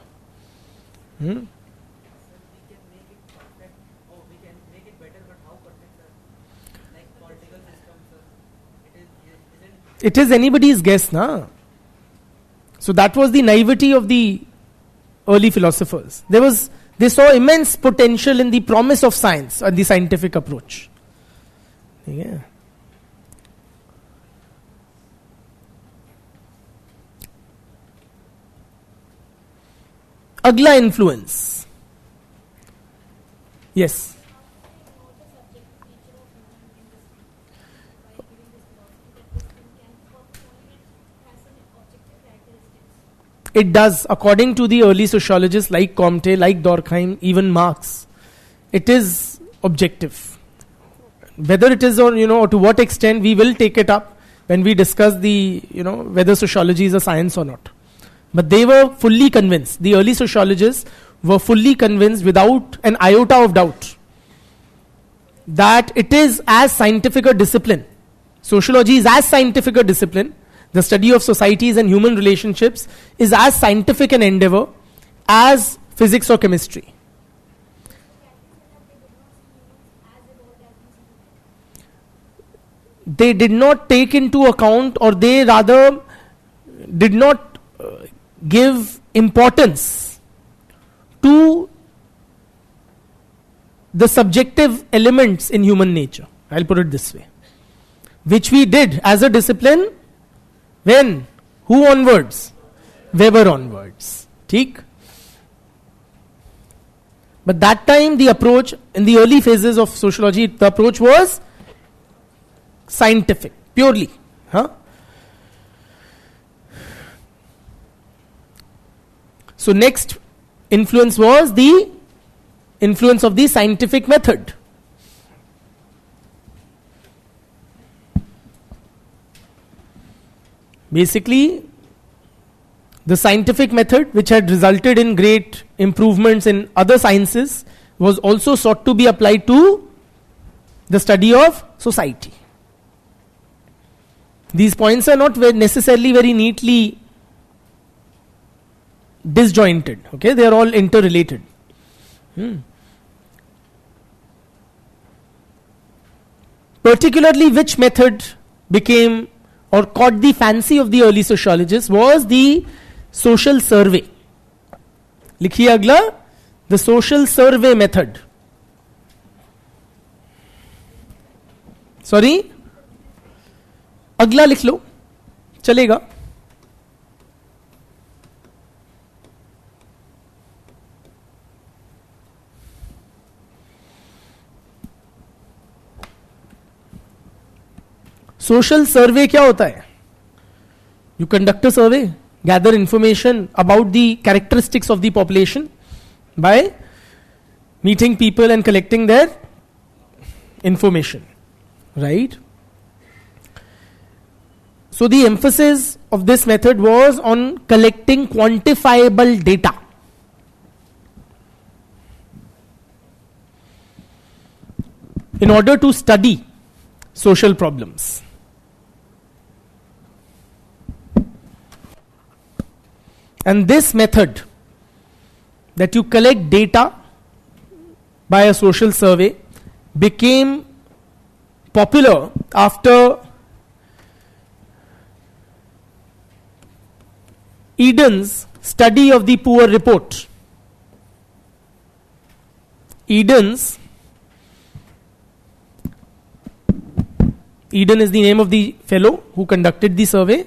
It is anybody's guess, na? So that was the naivety of the early philosophers. They saw immense potential in the promise of science and the scientific approach. Yeah. Agla influence. Yes. It does, according to the early sociologists like Comte, like Durkheim, even Marx. It is objective. Whether it is or, or to what extent, we will take it up when we discuss the, whether sociology is a science or not. But they were fully convinced. The early sociologists were fully convinced without an iota of doubt that it is as scientific a discipline. Sociology is as scientific a discipline. The study of societies and human relationships is as scientific an endeavor as physics or chemistry. They did not take into account, or they rather did not give importance to the subjective elements in human nature. I'll put it this way. Which we did as a discipline. When? Who onwards? Weber onwards. Theek? But that time the approach, in the early phases of sociology, the approach was scientific, purely. So next influence was the influence of the scientific method. Basically, the scientific method, which had resulted in great improvements in other sciences, was also sought to be applied to the study of society. These points are not necessarily very neatly disjointed. Okay, they are all interrelated. Particularly, which method became or caught the fancy of the early sociologists was the social survey. लिखिए अगला, the social survey method. Sorry, अगला लिख लो, चलेगा. Social सर्वे क्या होता है? You conduct a survey, gather information about the characteristics of the population by meeting people and collecting their information, right? So the emphasis of this method was on collecting quantifiable data. In order to study social problems. And this method, that you collect data by a social survey, became popular after Eden's study of the poor report. Eden is the name of the fellow who conducted the survey.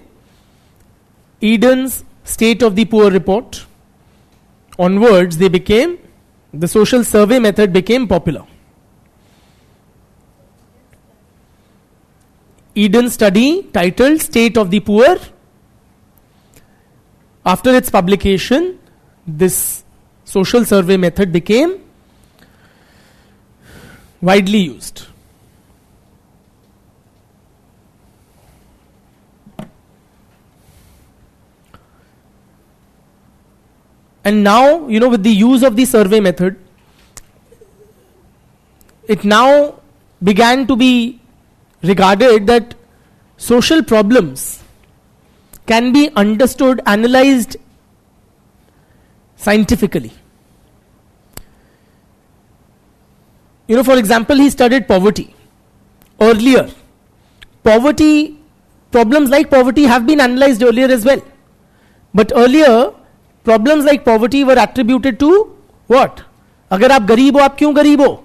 Eden's state of the poor report onwards, the social survey method became popular. Eden's study, titled State of the Poor, after its publication, this social survey method became widely used. And now, with the use of the survey method, it now began to be regarded that social problems can be understood, analyzed scientifically. For example, he studied poverty. Earlier, problems like poverty have been analyzed earlier as well. But earlier, problems like poverty were attributed to what? अगर आप गरीब हो, आप क्यों गरीब हो?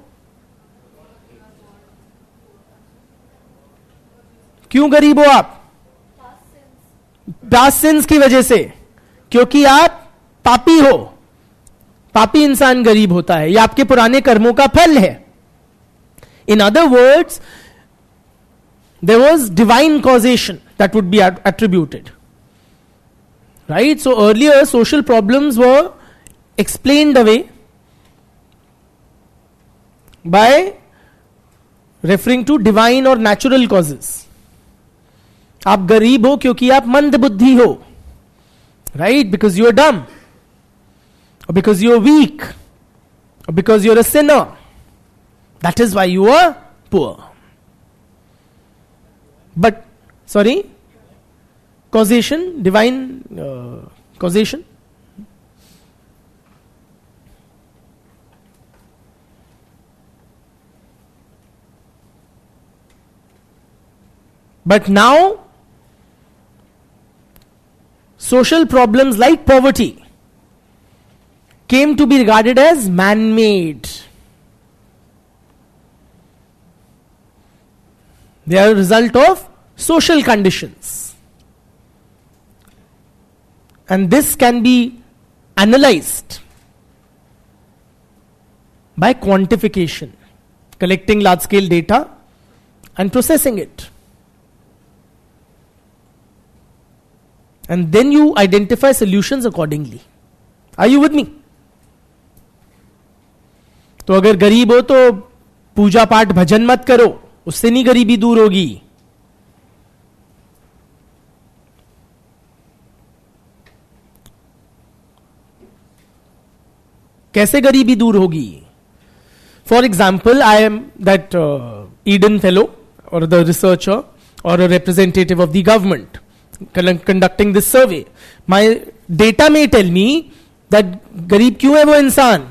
क्यों गरीब हो आप? पास्ट सिंस की वजह से, क्योंकि आप पापी हो. पापी इंसान गरीब होता है, यह आपके पुराने कर्मों का फल है. In other words, there was divine causation that would be attributed. Right? So earlier social problems were explained away by referring to divine or natural causes. आप गरीब हो क्योंकि आप मंद बुद्धि हो. Right? Because you are dumb. Or because you are weak. Or because you are a sinner. That is why you are poor. But, sorry, causation, divine causation. But now, social problems like poverty came to be regarded as man-made. They are a result of social conditions. And this can be analyzed by quantification, collecting large-scale data and processing it. And then you identify solutions accordingly. Are you with me? तो अगर गरीब हो तो पूजा पाठ भजन मत करो, उससे नहीं गरीबी दूर होगी. कैसे गरीबी दूर होगी? For example, I am that Eden fellow और द रिसर्चर और a representative of the government conducting this survey. My data may tell me that गरीब क्यों है वो इंसान?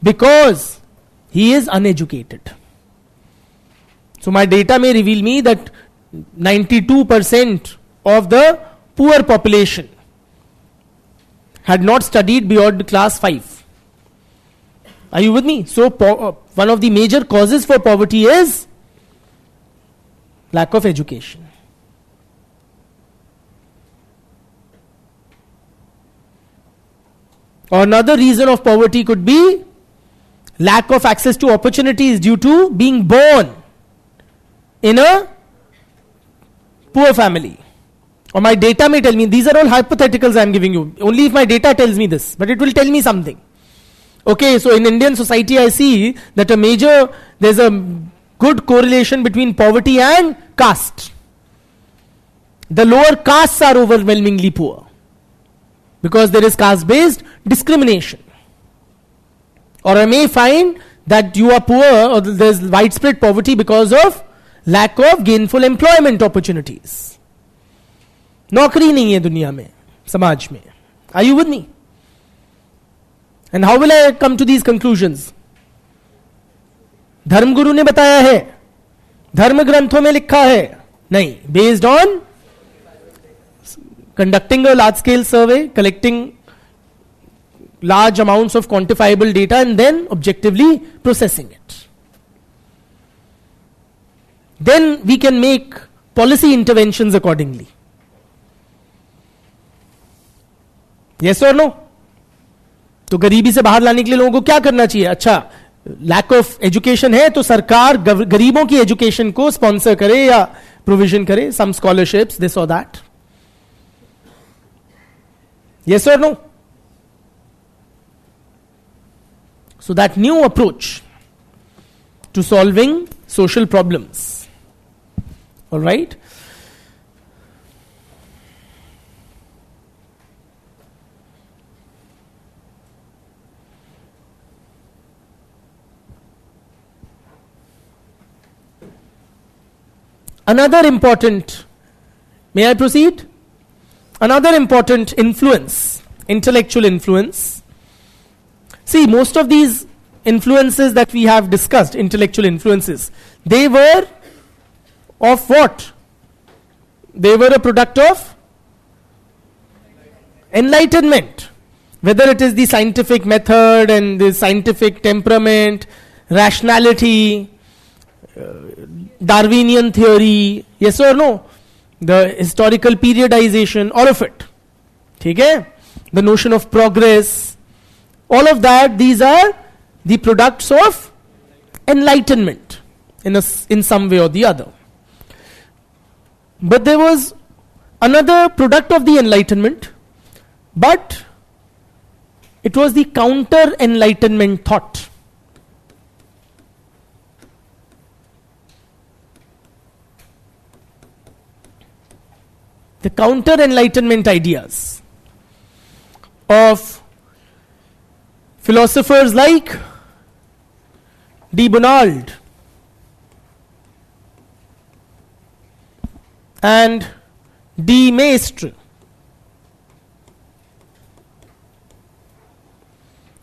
Because he is uneducated. So my data may reveal me that 92% of the poor population had not studied beyond class 5. Are you with me? So one of the major causes for poverty is lack of education. Or another reason of poverty could be lack of access to opportunities due to being born in a poor family. Or my data may tell me, these are all hypotheticals I am giving you. Only if my data tells me this, but it will tell me something. Okay, so in Indian society I see that there's a good correlation between poverty and caste. The lower castes are overwhelmingly poor, because there is caste-based discrimination. Or I may find that you are poor or there is widespread poverty because of lack of gainful employment opportunities. नौकरी नहीं है दुनिया में, समाज में. Are you with me? And how will I come to these conclusions? धर्मगुरु ने बताया है, धर्म ग्रंथों में लिखा है? नहीं. Based on conducting a large scale survey, collecting large amounts of quantifiable data and then objectively processing it. Then we can make policy interventions accordingly. Yes or no? तो गरीबी से बाहर लाने के लिए लोगों को क्या करना चाहिए? अच्छा, लैक ऑफ एजुकेशन है तो सरकार गरीबों की एजुकेशन को स्पॉन्सर करे या प्रोविजन करे, सम स्कॉलरशिप्स, दिस और that. Yes or no? So that new approach to solving social problems. All right? Another important May I proceed? Another important influence, intellectual influence. See, most of these influences that we have discussed, intellectual influences, they were of what? They were a product of enlightenment. Whether it is the scientific method and the scientific temperament, rationality, Darwinian theory, yes or no? The historical periodization, all of it. Okay? The notion of progress, all of that, these are the products of enlightenment in some way or the other. But there was another product of the enlightenment, but it was the counter-enlightenment thought. The counter-enlightenment ideas of philosophers like de Bonald and de Maistre,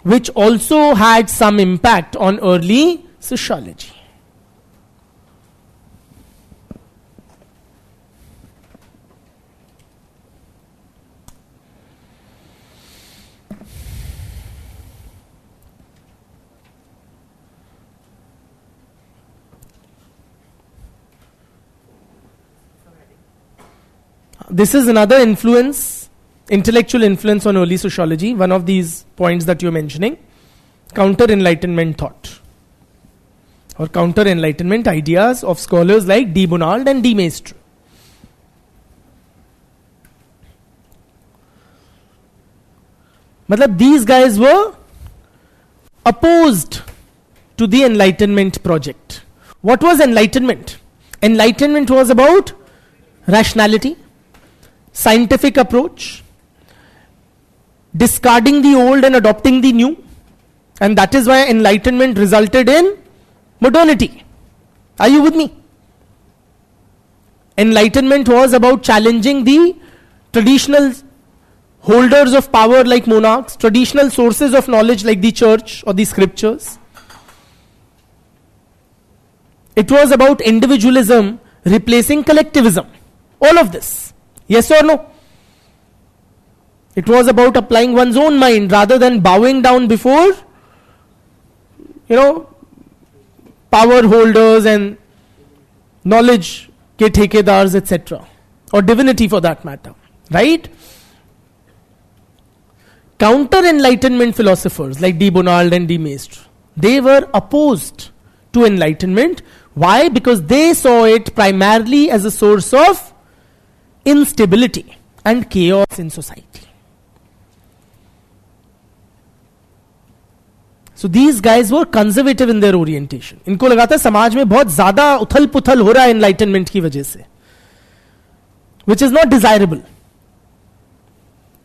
which also had some impact on early sociology. This is another influence, intellectual influence on early sociology, one of these points that you're mentioning, counter-enlightenment thought or counter-enlightenment ideas of scholars like de Bonald and de Maistre. Matlab, these guys were opposed to the Enlightenment project. What was Enlightenment? Enlightenment was about rationality, scientific approach, discarding the old and adopting the new, and that is why enlightenment resulted in modernity. Are you with me? Enlightenment was about challenging the traditional holders of power like monarchs, traditional sources of knowledge like the church or the scriptures. It was about individualism replacing collectivism. All of this. Yes or no? It was about applying one's own mind rather than bowing down before, power holders and knowledge ke thekedars, etc. Or divinity for that matter. Right? Counter-enlightenment philosophers like de Bonald and de Maistre, they were opposed to enlightenment. Why? Because they saw it primarily as a source of instability and chaos in society. So these guys were conservative in their orientation. इनको लगा था समाज में बहुत ज्यादा उथल पुथल हो रहा है enlightenment की वजह से, which is not desirable.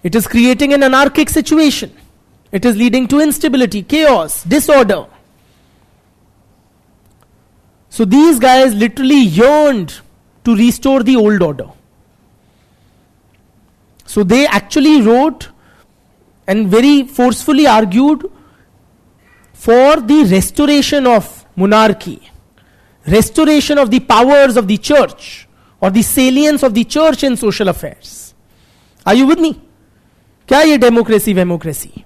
It is creating an anarchic situation. It is leading to instability, chaos, disorder. So these guys literally yearned to restore the old order. So they actually wrote and very forcefully argued for the restoration of monarchy, restoration of the powers of the church or the salience of the church in social affairs. Are you with me? क्या ये democracy वेमोक्रेसी?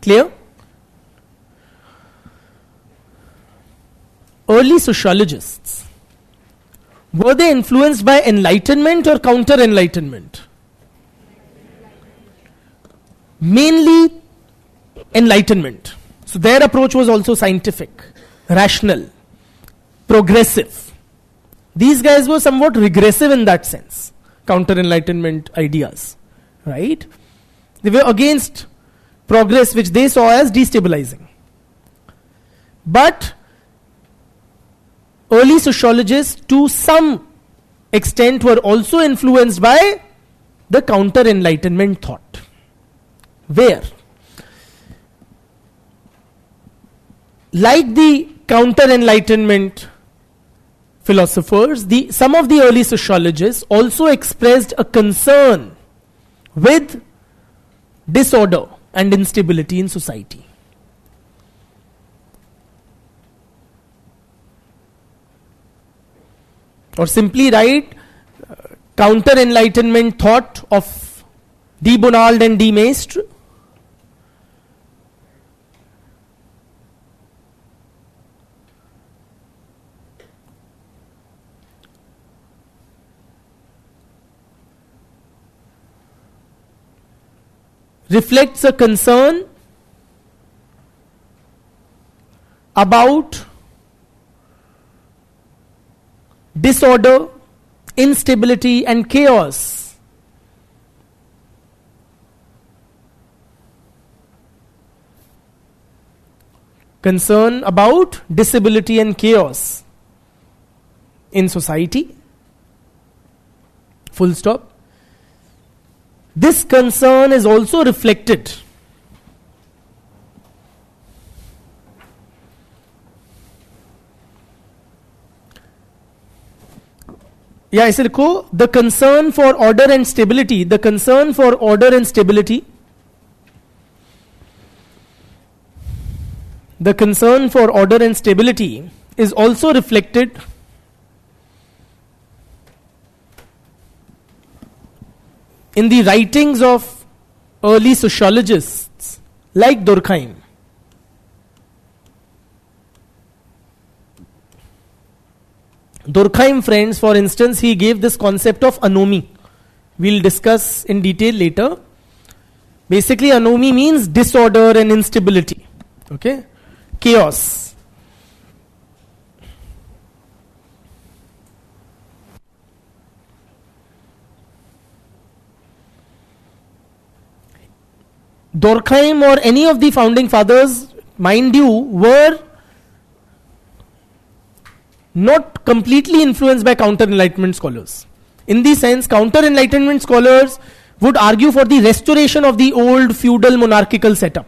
Clear? Early sociologists, were they influenced by enlightenment or counter-enlightenment? Mainly enlightenment. So their approach was also scientific, rational, progressive. These guys were somewhat regressive in that sense, counter-enlightenment ideas, right? They were against progress, which they saw as destabilizing. But early sociologists, to some extent, were also influenced by the counter-enlightenment thought. Where? like the counter-enlightenment philosophers, some of the early sociologists also expressed a concern with disorder and instability in society. Or simply write, counter-enlightenment thought of de Bonald and de Maistre reflects a concern about disorder, instability, and chaos. Concern about disability and chaos in society. Full stop. This concern is also reflected ऐसे लिखो, the concern for order and stability, the concern for order and stability, the concern for order and stability is also reflected in the writings of early sociologists like Durkheim. Durkheim, friends, for instance, he gave this concept of anomy. We'll discuss in detail later. Basically, anomy means disorder and instability. Okay? Chaos. Durkheim or any of the founding fathers, mind you, were not completely influenced by counter-enlightenment scholars. In the sense, counter-enlightenment scholars would argue for the restoration of the old feudal monarchical setup.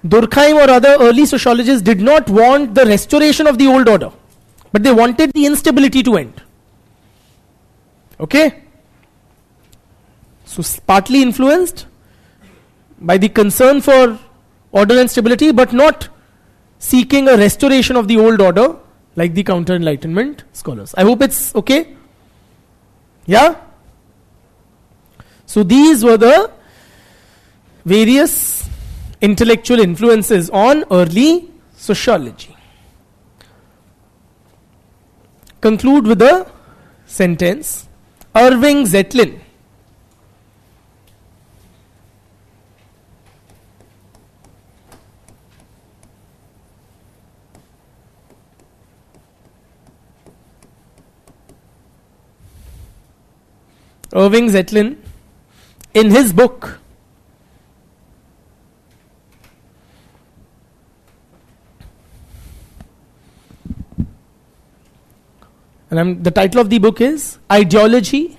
Durkheim or other early sociologists did not want the restoration of the old order, but they wanted the instability to end. Okay? So, partly influenced by the concern for order and stability, but not seeking a restoration of the old order like the counter-enlightenment scholars. I hope it's okay. Yeah? So these were the various intellectual influences on early sociology. Conclude with a sentence. Irving Zetlin in his book the title of the book is Ideology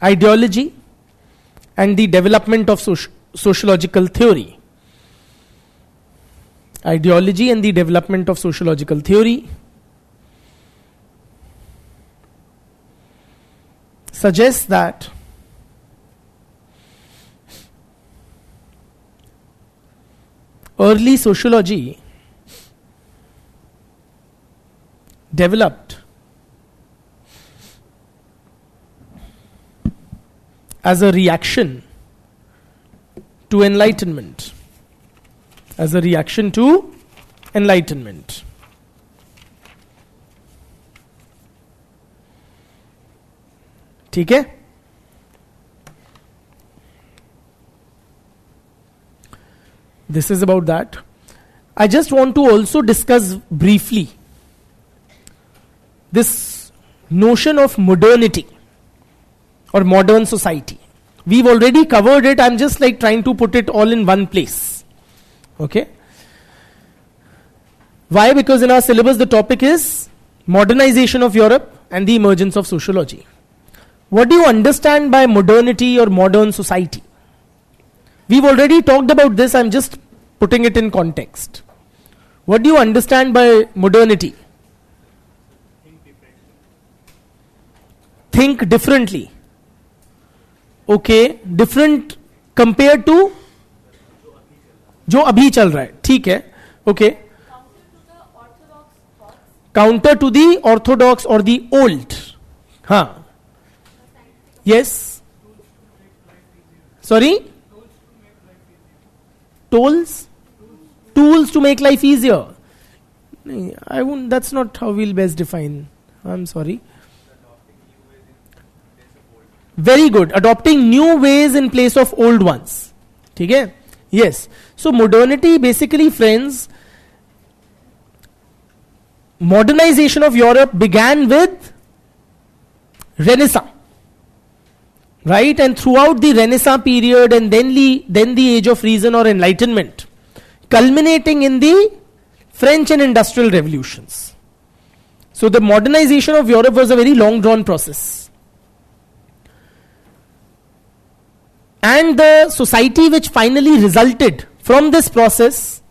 and the Development of Sociological Theory. Ideology and the Development of Sociological Theory suggests that early sociology developed as a reaction to enlightenment. As a reaction to enlightenment. ठीक है? This is about that. I just want to also discuss briefly this notion of modernity or modern society. We've already covered it. I'm just like trying to put it all in one place. Okay? Why? Because in our syllabus the topic is modernization of Europe and the emergence of sociology. What do you understand by modernity or modern society? We've already talked about this. I'm just putting it in context. What do you understand by modernity? Think differently. Okay, different compared to जो अभी चल रहा है, ठीक है, okay. Counter to the orthodox or the old. Huh. Yes. Sorry? Tools? Tools to make life easier. I won't, that's not how we'll best define. I'm sorry. Very good. Adopting new ways in place of old ones. Okay? Yes. So modernity basically, friends, modernization of Europe began with Renaissance. Right? And throughout the Renaissance period and then the Age of Reason or Enlightenment, culminating in the French and Industrial Revolutions. So the modernization of Europe was a very long drawn process. And the society which finally resulted from this process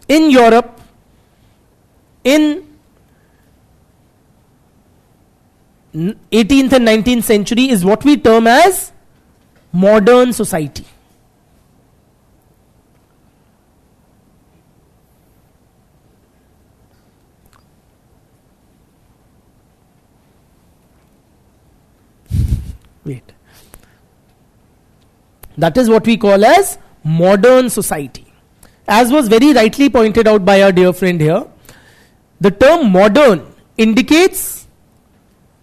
in Europe in 18th and 19th century is what we term as modern society. Wait. That is what we call as modern society. As was very rightly pointed out by our dear friend here, the term modern indicates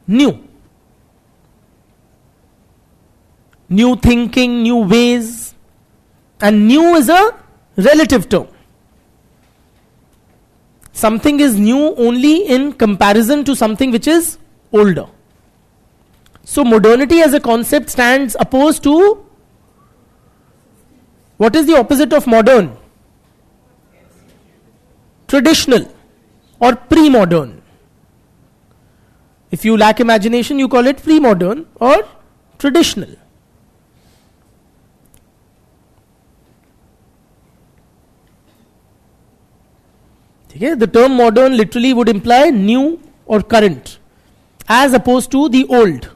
new. New thinking, new ways. And new is a relative term. Something is new only in comparison to something which is older. So modernity as a concept stands opposed to, what is the opposite of modern? Traditional or pre-modern. If you lack imagination, you call it pre-modern or traditional. Okay? The term modern literally would imply new or current, as opposed to the old.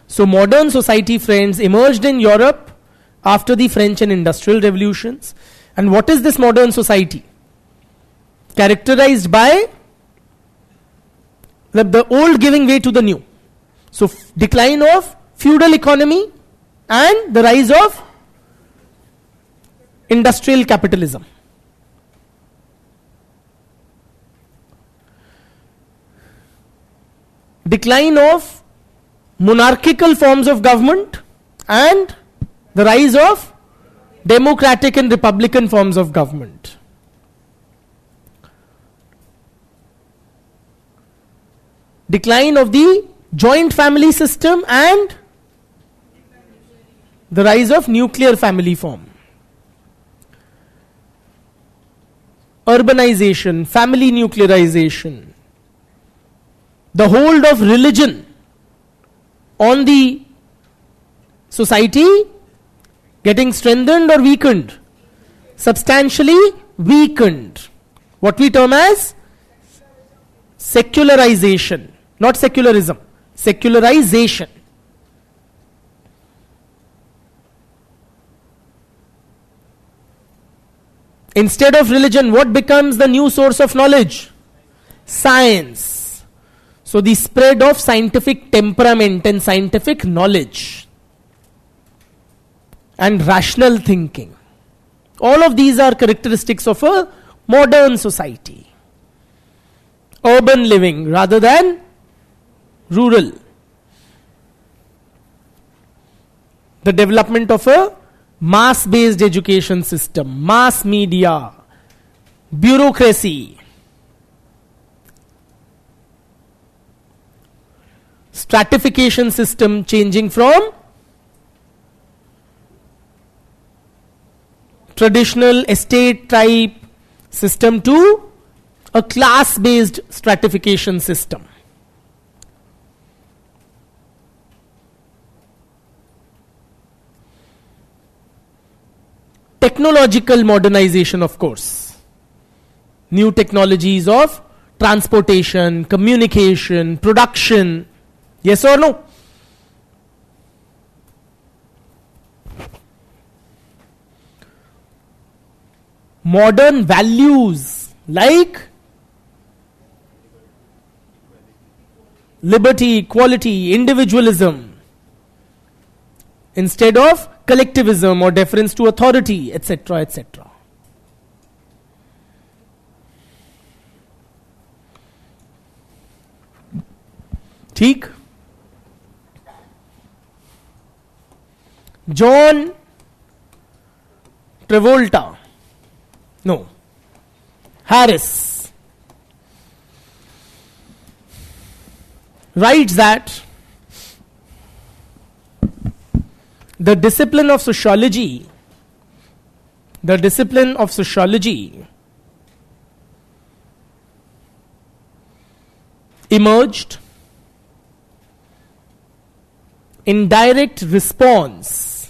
So modern society, friends, emerged in Europe after the French and Industrial Revolutions. And what is this modern society? Characterized by the old giving way to the new. So decline of feudal economy and the rise of industrial capitalism. Decline of monarchical forms of government and the rise of democratic and republican forms of government. Decline of the joint family system and the rise of nuclear family form. Urbanization, family nuclearization, the hold of religion on the society getting strengthened or weakened? Substantially weakened. What we term as secularization, not secularism, secularization. Instead of religion, what becomes the new source of knowledge? Science. So the spread of scientific temperament and scientific knowledge and rational thinking. All of these are characteristics of a modern society. Urban living rather than rural. The development of a mass-based education system, mass media, bureaucracy, stratification system changing from traditional estate type system to a class-based stratification system. technological modernization, of course. New technologies of transportation, communication, production. Yes or no? Modern values like liberty, equality, individualism, instead of collectivism or deference to authority, etc., etc. ठीक. John Travolta, no, Harris, writes that the discipline of sociology emerged in direct response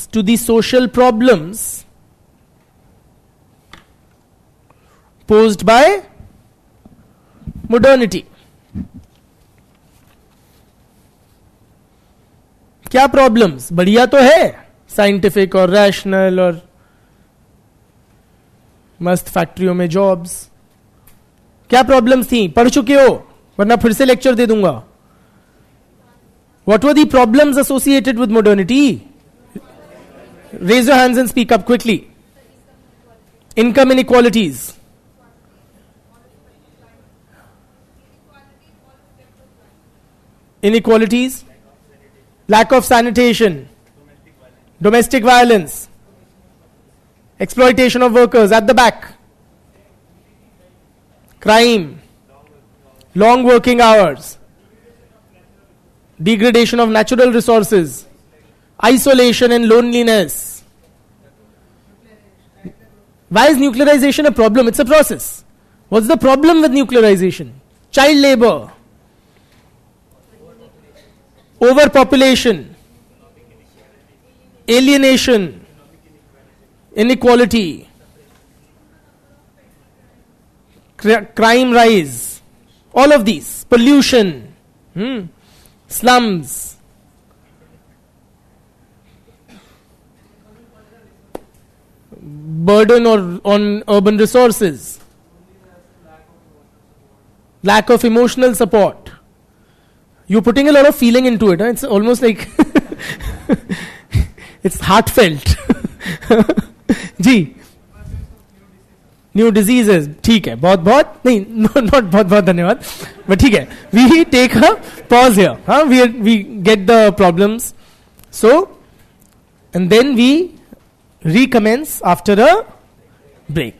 to the social problems posed by modernity. क्या problems? बढ़िया तो है, scientific और rational और मस्त फैक्ट्रियों में जॉब्स. क्या प्रॉब्लम्स थी? पढ़ चुके हो, वरना फिर से लेक्चर दे दूंगा. What were the problems associated with modernity? Raise your hands and speak up quickly. Income inequalities. Inequalities. Lack of sanitation. Domestic violence. Exploitation of workers at the back. Crime. Long working hours. Degradation of natural resources. Isolation and loneliness. Why is nuclearization a problem? It's a process. What's the problem with nuclearization? Child labor. Overpopulation. Alienation. Inequality. Crime rise. All of these. Pollution. Slums. Burden on urban resources. Lack of emotional support. You're putting a lot of feeling into it. Huh? It's almost like it's heartfelt. Ji. New diseases. ठीक है. बहुत नहीं, not बहुत धन्यवाद. But ठीक है. We take a pause here. Huh? We get the problems. So, and then we recommence after a break.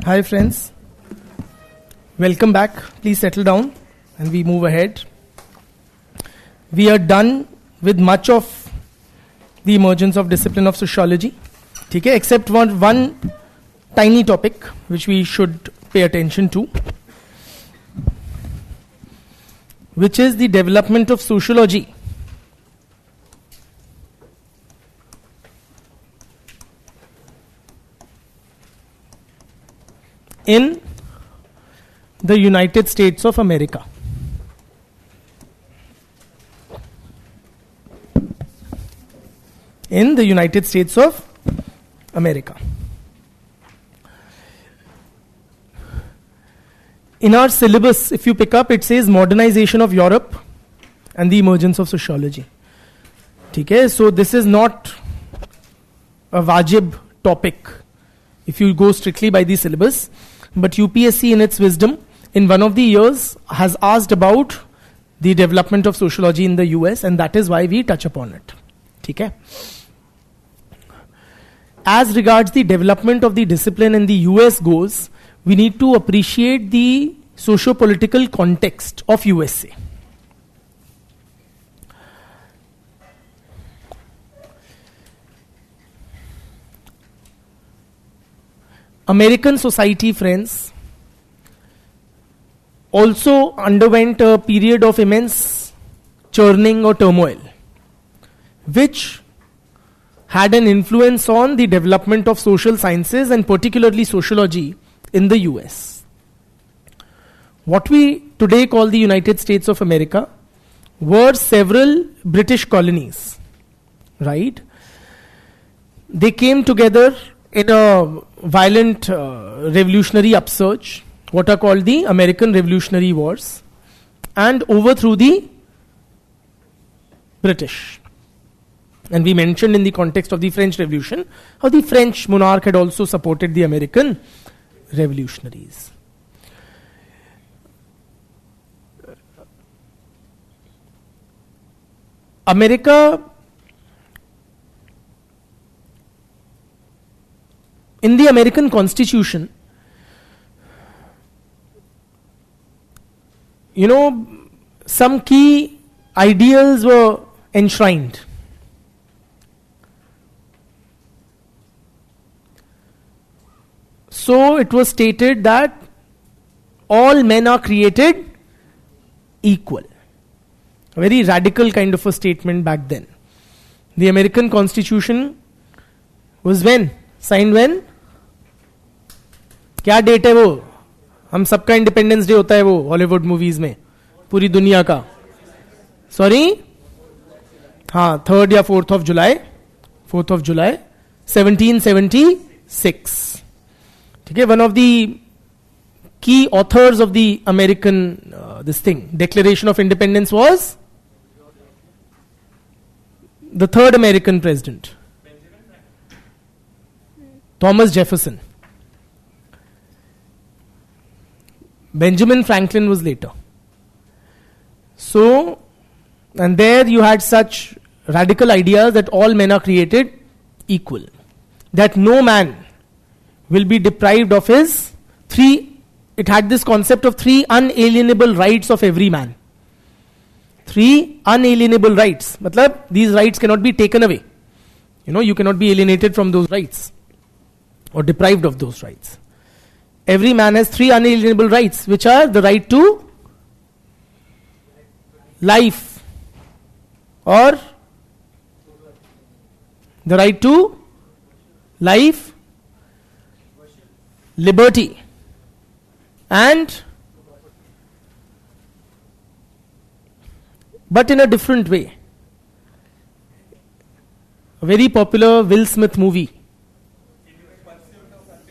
Hi friends, welcome back. Please settle down and we move ahead. We are done with much of the emergence of discipline of sociology, okay, except one tiny topic which we should pay attention to, which is the development of sociology in the United States of America. In the United States of America. In our syllabus, if you pick up, it says modernization of Europe and the emergence of sociology. Okay, so this is not a wajib topic if you go strictly by the syllabus. But UPSC in its wisdom, in one of the years, has asked about the development of sociology in the US, and that is why we touch upon it. Okay? As regards the development of the discipline in the US goes, we need to appreciate the socio-political context of USA. American society, friends, also underwent a period of immense churning or turmoil, which had an influence on the development of social sciences and particularly sociology in the US. What we today call the United States of America were several British colonies, right? They came together in a violent revolutionary upsurge, what are called the American Revolutionary Wars, and overthrew the British. And we mentioned in the context of the French Revolution how the French monarch had also supported the American revolutionaries. America, in the American Constitution, some key ideals were enshrined. So it was stated that all men are created equal. A very radical kind of a statement back then. The American Constitution was when? Signed when? क्या date है वो? हम सबका independence day होता है वो Hollywood movies में पूरी दुनिया का. सॉरी, हाँ, 3rd या 4th of July, 4th of July 1776. ठीक है, one of the key authors of the American Declaration of Independence was the third American president, Thomas Jefferson. Benjamin Franklin was later. So, and there you had such radical ideas that all men are created equal, that no man will be deprived of his it had this concept of 3 unalienable rights of every man. 3 unalienable rights. Matlab, these rights cannot be taken away. You cannot be alienated from those rights or deprived of those rights. Every man has 3 unalienable rights, which are the right to life, or the right to life, liberty, and but in a different way. A very popular Will Smith movie,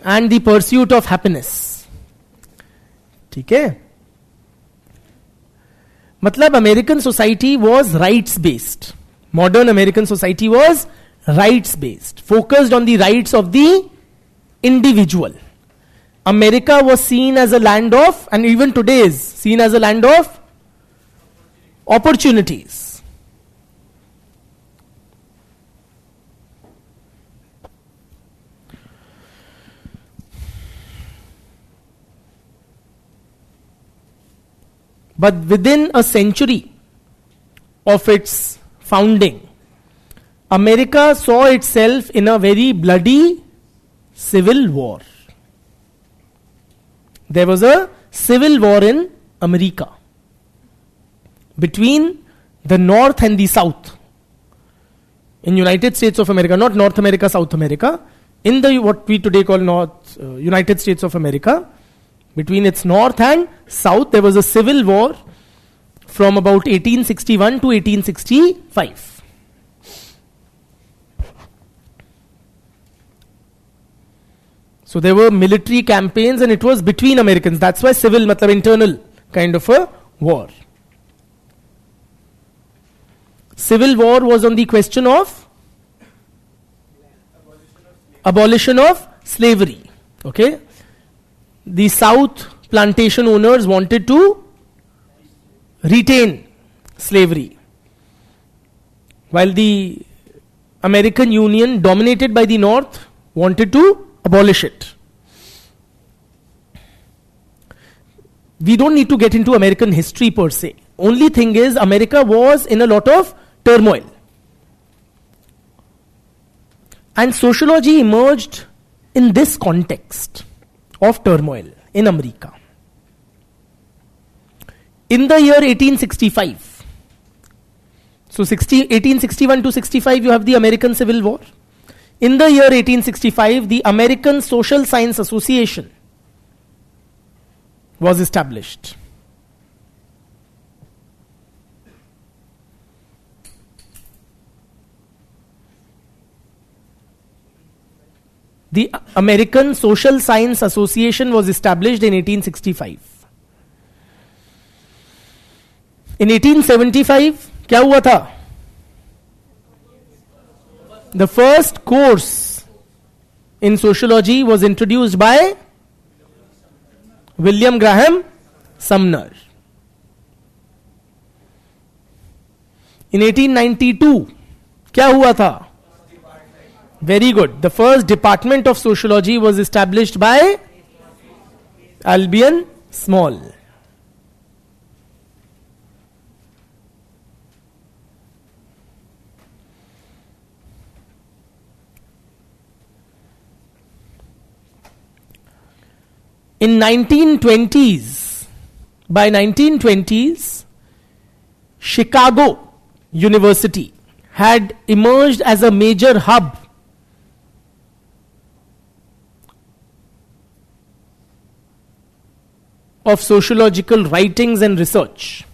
and the pursuit of happiness. ठीक है? मतलब American society was rights based. Modern American society was rights based, focused on the rights of the individual. America was seen as a land of, and even today is seen as a land of opportunities. But within a century of its founding, America saw itself in a very bloody civil war. There was a civil war in America between the North and the South. In United States of America, not North America, South America, in the what we today call North United States of America, between its North and South, there was a civil war from about 1861 to 1865. So there were military campaigns and it was between Americans. That's why civil, matlab internal kind of a war. Civil war was on the question of abolition of slavery. Okay? The South plantation owners wanted to retain slavery, while the American Union, dominated by the North, wanted to abolish it. We don't need to get into American history per se. Only thing is, America was in a lot of turmoil. And sociology emerged in this context of turmoil in America. In the year 1865, so 1861 to 65, you have the American Civil War. In the year 1865, the American Social Science Association was established. The American Social Science Association was established in 1865. In 1875, क्या हुआ था? The first course in sociology was introduced by William Graham Sumner. In 1892, क्या हुआ था? Very good. The first department of sociology was established by Albion Small. In 1920s, by 1920s, Chicago University had emerged as a major hub of sociological writings and research.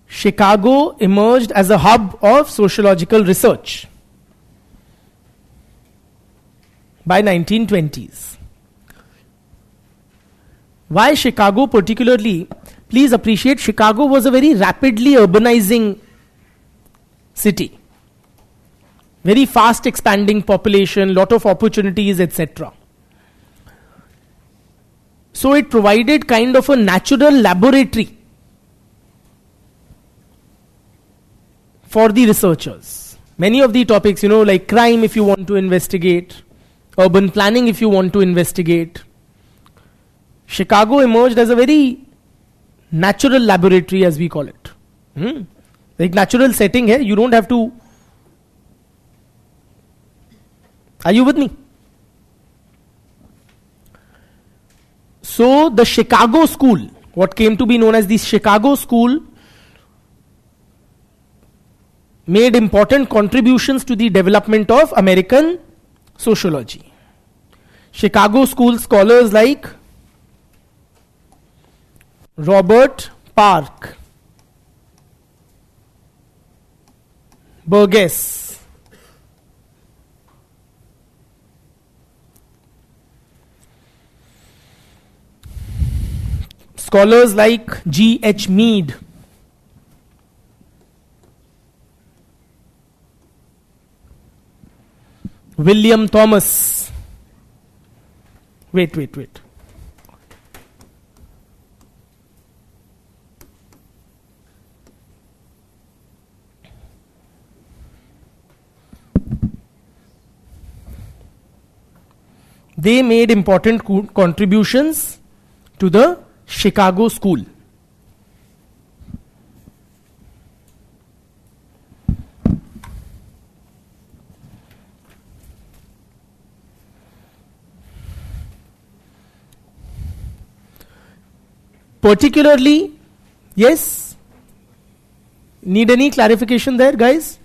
Chicago emerged as a hub of sociological research by 1920s. Why Chicago particularly? Please appreciate, Chicago was a very rapidly urbanizing city. Very fast expanding population, lot of opportunities, etc. So it provided kind of a natural laboratory for the researchers. Many of the topics, like crime if you want to investigate, urban planning if you want to investigate. Chicago emerged as a very natural laboratory, as we call it. Like natural setting hai, you don't have to. Are you with me? So the Chicago School, what came to be known as the Chicago School, made important contributions to the development of American sociology. Chicago School scholars like Robert Park, Burgess, scholars like G.H. Mead, William Thomas. Wait. they made important contributions to the Chicago School. Particularly, yes? Need any clarification there, guys?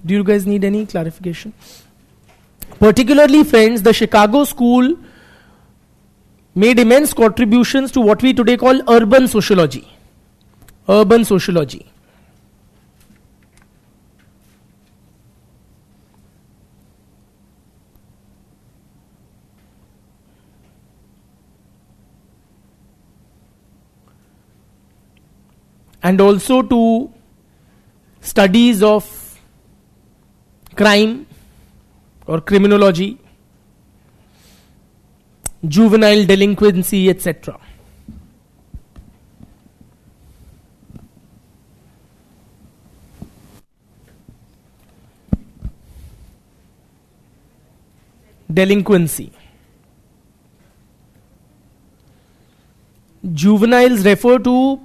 Do you guys need any clarification? Particularly, friends, the Chicago School made immense contributions to what we today call urban sociology. Urban sociology. And also to studies of crime or criminology, juvenile delinquency, etc. Delinquency. Juveniles refer to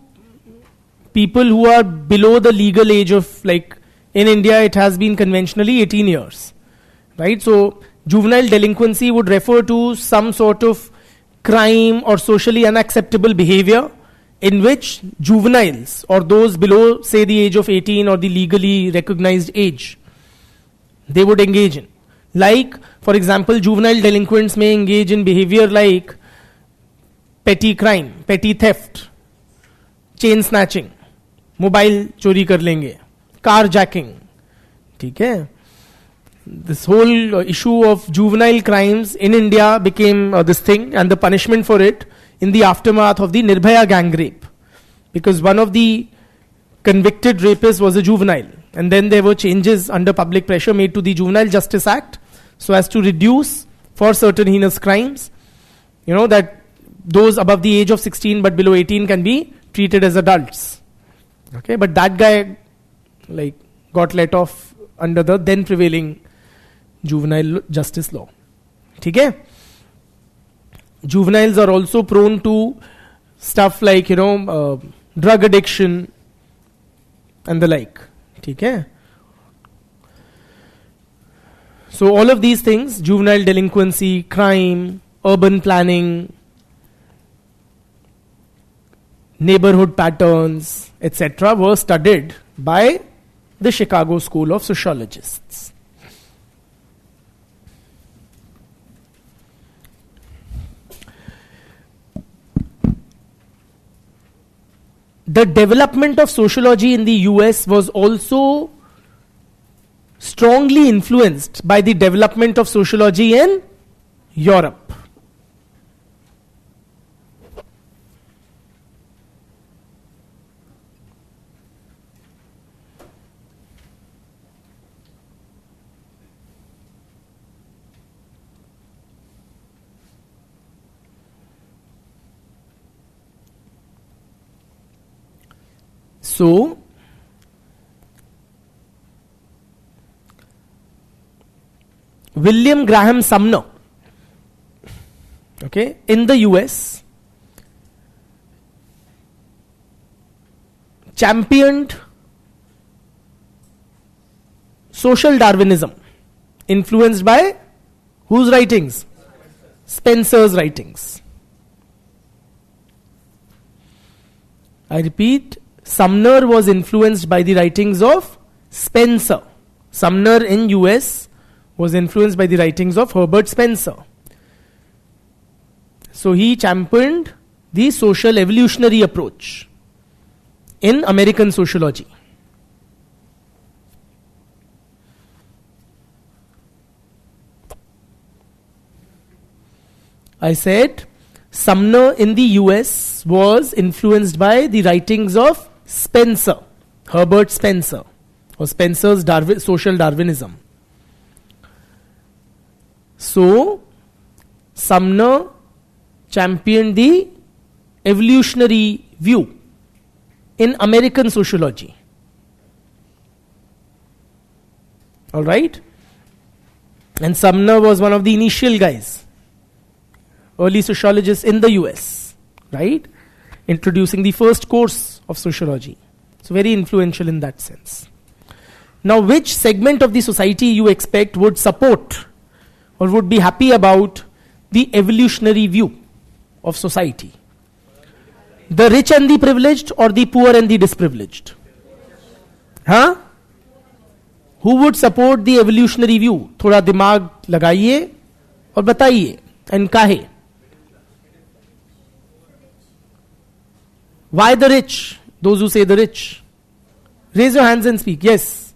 people who are below the legal age of, like in India it has been conventionally 18 years, right? So juvenile delinquency would refer to some sort of crime or socially unacceptable behavior in which juveniles or those below, say, the age of 18 or the legally recognized age, they would engage in. Like, for example, juvenile delinquents may engage in behavior like petty crime, petty theft, chain snatching, mobile चोरी कर लेंगे, car jacking, ठीक है. This whole issue of juvenile crimes in India became this thing, and the punishment for it in the aftermath of the Nirbhaya gang rape, because one of the convicted rapists was a juvenile, and then there were changes under public pressure made to the Juvenile Justice Act so as to reduce for certain heinous crimes, you know, that those above the age of 16 but below 18 can be treated as adults. Okay, but that guy like got let off under the then prevailing juvenile justice law. ठीक है? Juveniles are also prone to stuff like, you know, drug addiction and the like. ठीक है? So all of these things, juvenile delinquency, crime, urban planning, neighborhood patterns, etc., were studied by the Chicago School of Sociologists. The development of sociology in the US was also strongly influenced by the development of sociology in Europe. So, William Graham Sumner, okay, in the US, championed social Darwinism, influenced by whose writings? Spencer's writings. I repeat, Sumner was influenced by the writings of Spencer. Sumner in US was influenced by the writings of Herbert Spencer. So he championed the social evolutionary approach in American sociology. I said Sumner in the US was influenced by the writings of Spencer, Herbert Spencer, or Spencer's social Darwinism. So, Sumner championed the evolutionary view in American sociology. Alright? And Sumner was one of the initial guys early sociologist in the US, right? Introducing the first course of sociology. So very influential in that sense. Now, which segment of the society you expect would support or would be happy about the evolutionary view of society? The rich and the privileged or the poor and the disprivileged? Huh? Who would support the evolutionary view? थोड़ा दिमाग लगाइए और बताइए. And काहे? Why the rich? Those who say the rich. Raise your hands and speak. Yes.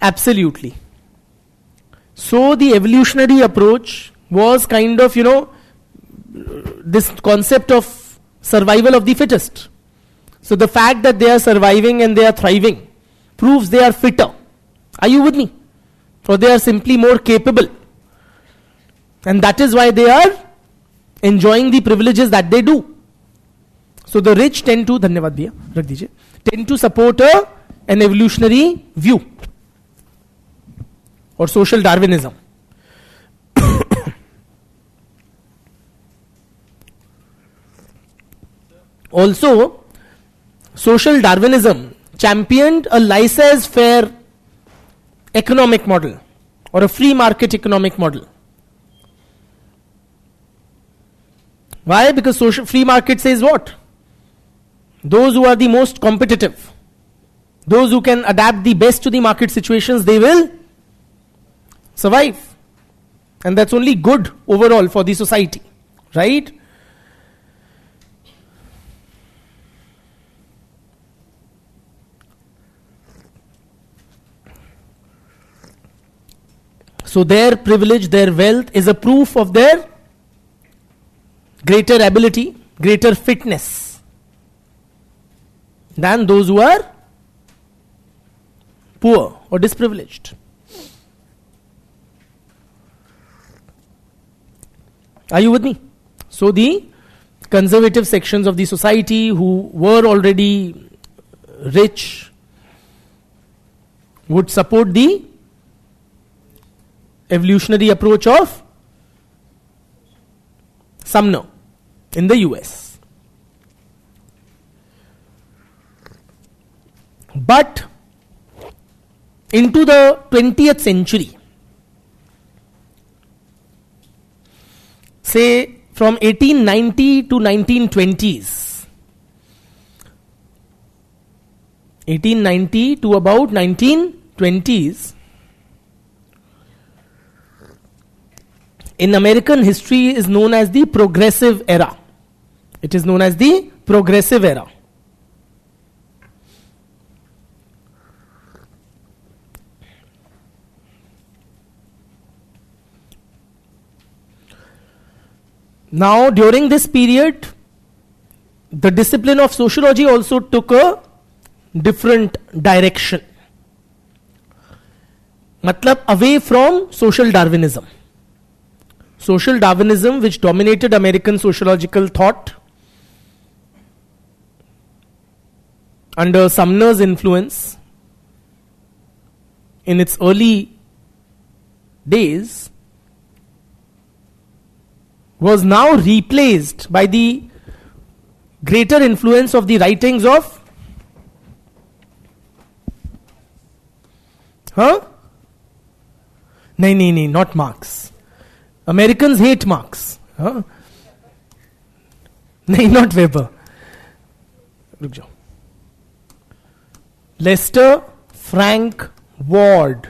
Absolutely. So the evolutionary approach was kind of, this concept of survival of the fittest. So the fact that they are surviving and they are thriving proves they are fitter. Are you with me? Or they are simply more capable. And that is why they are enjoying the privileges that they do. So the rich tend to, धन्यवाद भैया, रख दीजिए, tend to support an evolutionary view or social Darwinism. Also, social Darwinism championed a laissez-faire economic model or a free market economic model. Why? Because free market says what? Those who are the most competitive, those who can adapt the best to the market situations, they will survive. And that's only good overall for the society, right? So their privilege, their wealth is a proof of their greater ability, greater fitness than those who are poor or disprivileged. Are you with me? So the conservative sections of the society who were already rich would support the evolutionary approach of Sumner in the US. But into the 20th century, say from 1890 to 1920s, 1890 to about 1920s, in American history is known as the progressive era. It is known as the progressive era. Now, during this period, the discipline of sociology also took a different direction. Matlab, away from social Darwinism. Social Darwinism, which dominated American sociological thought under Sumner's influence in its early days, was now replaced by the greater influence of the writings of नहीं, not Marx. Americans hate Marx. नहीं, not Weber. रुक जाओ. Lester Frank Ward.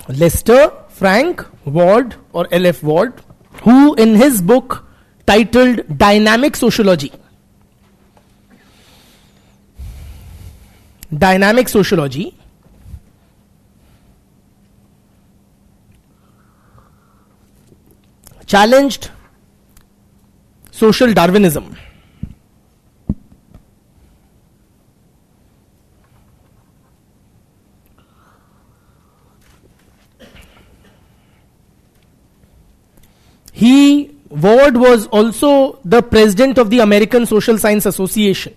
Lester Frank Ward or L.F. Ward, who in his book titled Dynamic Sociology, challenged social Darwinism. He Ward was also the president of the American Social Science Association.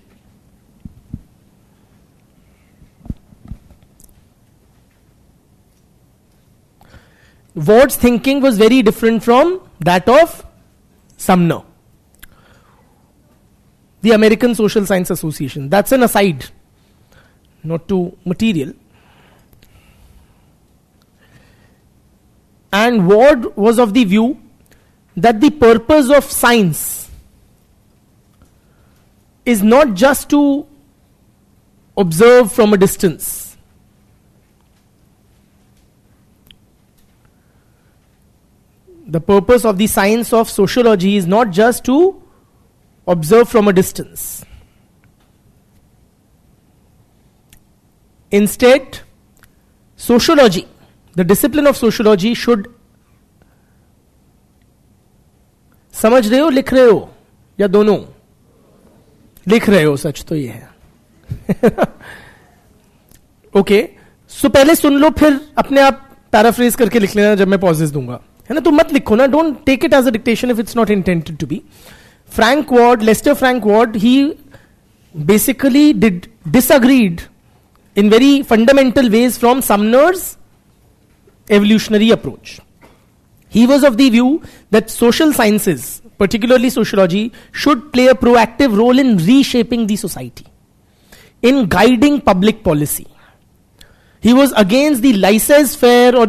Ward's thinking was very different from that of Sumner. The American Social Science Association. That's an aside, not too material. And Ward was of the view that the purpose of science is not just to observe from a distance. The purpose of the science of sociology is not just to observe from a distance. Instead, sociology, the discipline of sociology should, समझ रहे हो लिख रहे हो या दोनों? लिख रहे हो, सच तो ये है. ओके, सो पहले सुन लो, फिर अपने आप पैराफ्रेज करके लिख लेना जब मैं पॉजेस दूंगा, है ना? तो मत लिखो ना, don't take it as a dictation if it's not intended to be. Frank Ward, Lester Frank Ward, he basically disagreed in very fundamental ways from Sumner's evolutionary approach. He was of the view that social sciences, particularly sociology, should play a proactive role in reshaping the society, in guiding public policy. He was against the laissez-faire or,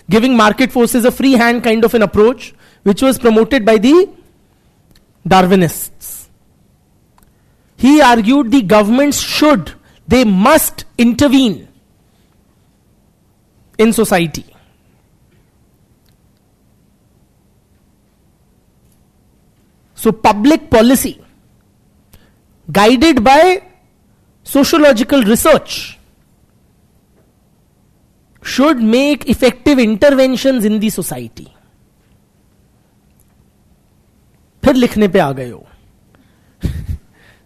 giving market forces a free hand kind of an approach, which was promoted by the Darwinists. He argued the governments they must intervene in society. So public policy, guided by sociological research, should make effective interventions in the society. फिर लिखने पे आ गए हो,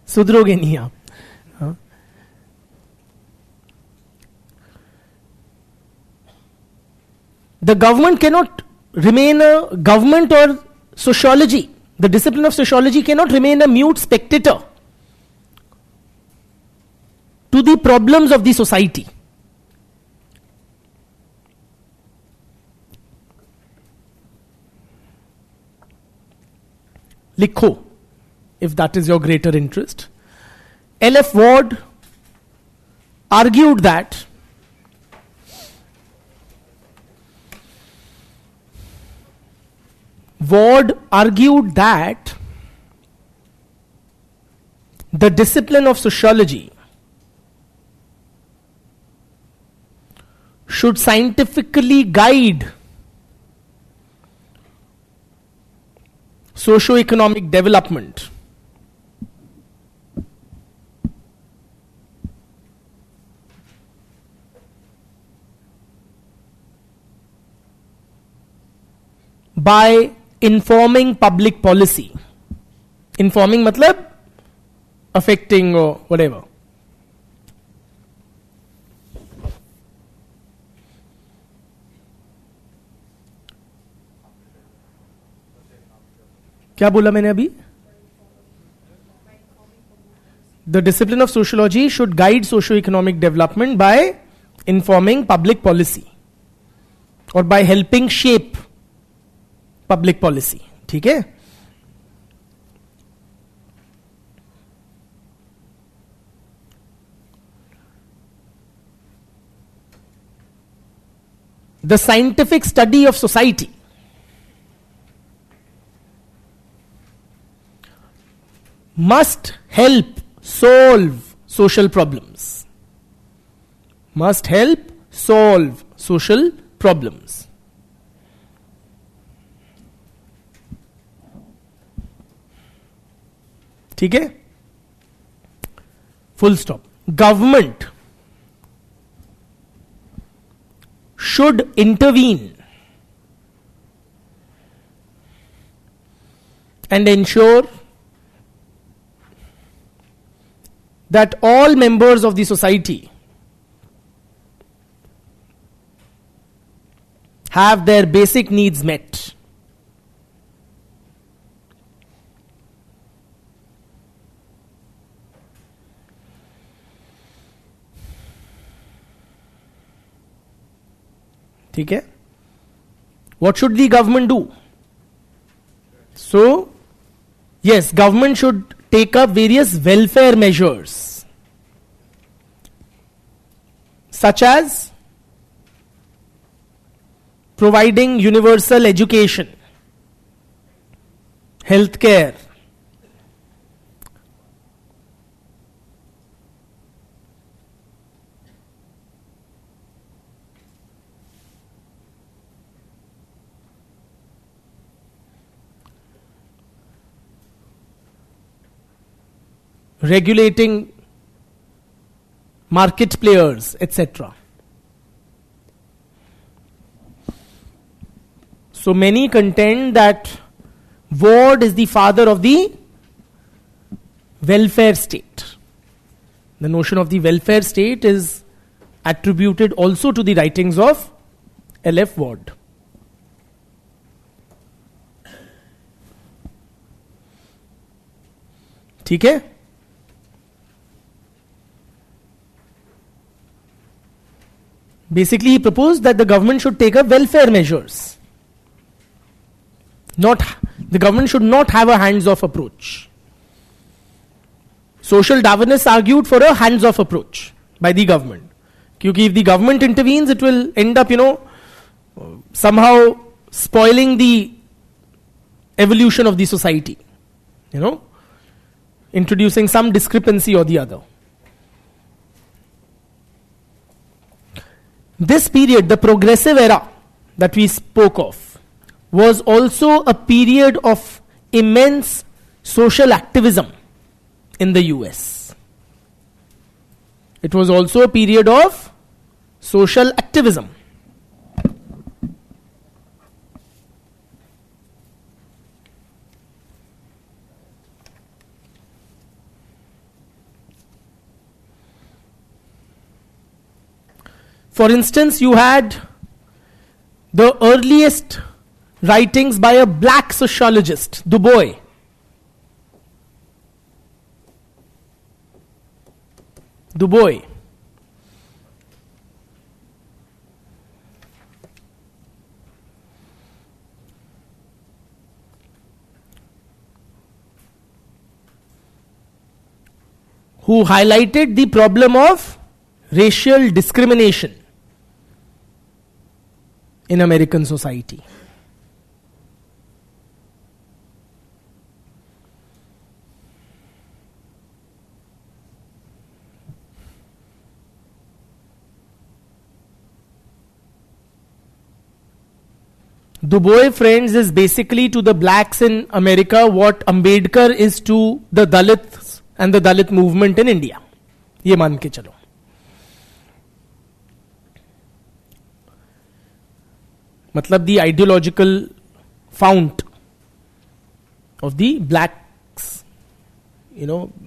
सुधरोगे नहीं आप. The government cannot remain a government, or sociology, the discipline of sociology cannot remain a mute spectator to the problems of the society. लिखो, if that is your greater interest. L.F. Ward argued that the discipline of sociology should scientifically guide socio-economic development. By informing public policy. Informing matlab affecting or whatever. क्या बोला मैंने अभी? The discipline of sociology should guide socio-economic development by informing public policy or by helping shape public policy. ठीक है? The scientific study of society must help solve social problems. Must help solve social problems. ठीक है? Full stop. Government should intervene and ensure that all members of the society have their basic needs met. ठीक है. What should the government do? So, yes, government should take up various welfare measures, such as providing universal education, healthcare, regulating market players, etc. So many contend that Ward is the father of the welfare state. The notion of the welfare state is attributed also to the writings of L.F. Ward. ठीक है. Basically, he proposed that the government should take up welfare measures. The government should not have a hands-off approach. Social Darwinists argued for a hands-off approach by the government. Because if the government intervenes, it will end up, somehow spoiling the evolution of the society. Introducing some discrepancy or the other. This period, the progressive era that we spoke of, was also a period of immense social activism in the US. It was also a period of social activism. For instance, you had the earliest writings by a black sociologist, Du Bois. Du Bois. Who highlighted the problem of racial discrimination in American society. Du Bois, friends, is basically to the blacks in America what Ambedkar is to the Dalits and the Dalit movement in India. ये मान के चलो. मतलब the ideological fount of the blacks,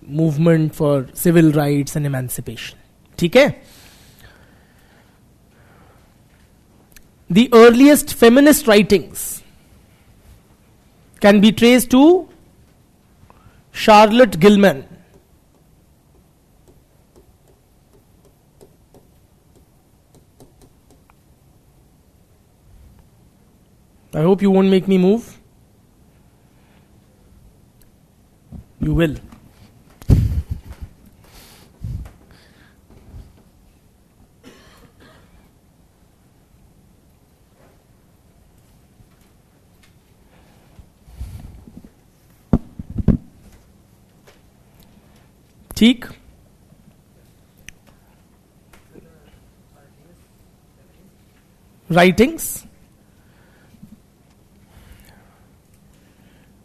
movement for civil rights and emancipation. ठीक है? The earliest feminist writings can be traced to Charlotte Gilman. I hope you won't make me move. You will. ठीक. Writings.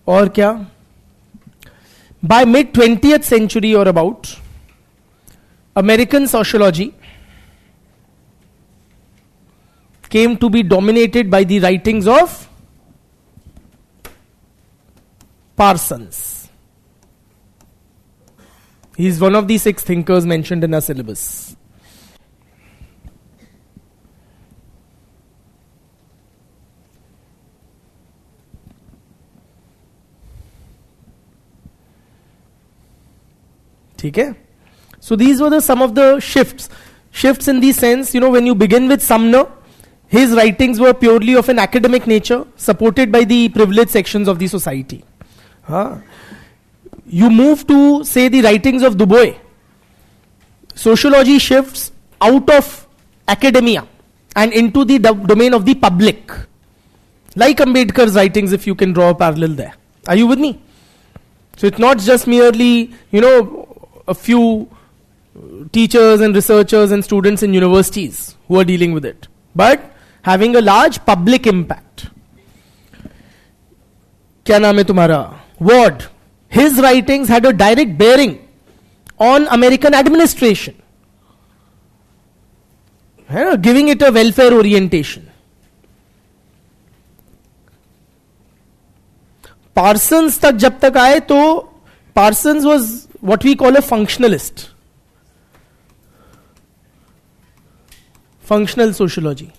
और क्या? By mid 20th century or about, American sociology came to be dominated by the writings of Parsons. He is one of the 6 thinkers mentioned in our syllabus. ठीक है? So these were some of the shifts in the sense, when you begin with Sumner, his writings were purely of an academic nature, supported by the privileged sections of the society. You move to, say, the writings of Du Bois. Sociology shifts out of academia and into the domain of the public. Like Ambedkar's writings, if you can draw a parallel there. Are you with me? So it's not just merely, a few teachers and researchers and students in universities who are dealing with it, but having a large public impact. क्या नाम है तुम्हारा? Ward. His writings had a direct bearing on American administration, giving it a welfare orientation. Parsons तक जब तक आए तो Parsons was what we call a functionalist. Functional sociology.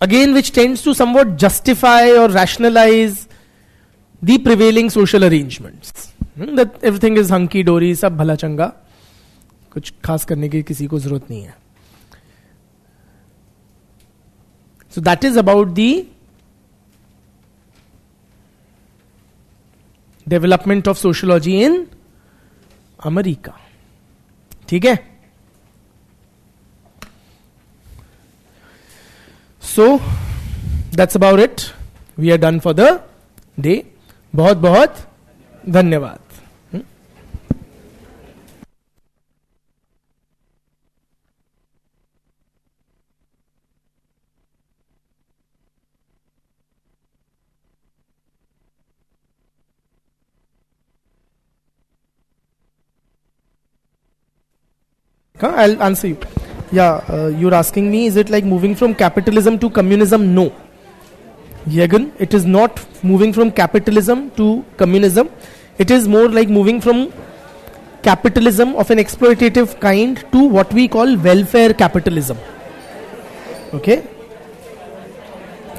Again, which tends to somewhat justify or rationalize the prevailing social arrangements. That everything is hunky dory, सब भला चंगा, कुछ खास करने की किसी को जरूरत नहीं है. So that is about the development of sociology in America. ठीक है? So that's about it. We are done for the day. बहुत बहुत धन्यवाद. I'll answer you. Yeah, you're asking me, is it like moving from capitalism to communism? No. Yegan, it is not moving from capitalism to communism. It is more like moving from capitalism of an exploitative kind to what we call welfare capitalism. Okay?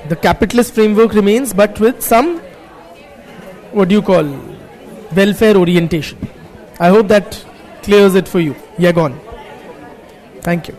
The capitalist framework remains, but with some, what do you call, welfare orientation. I hope that clears it for you. Yegon. Thank you.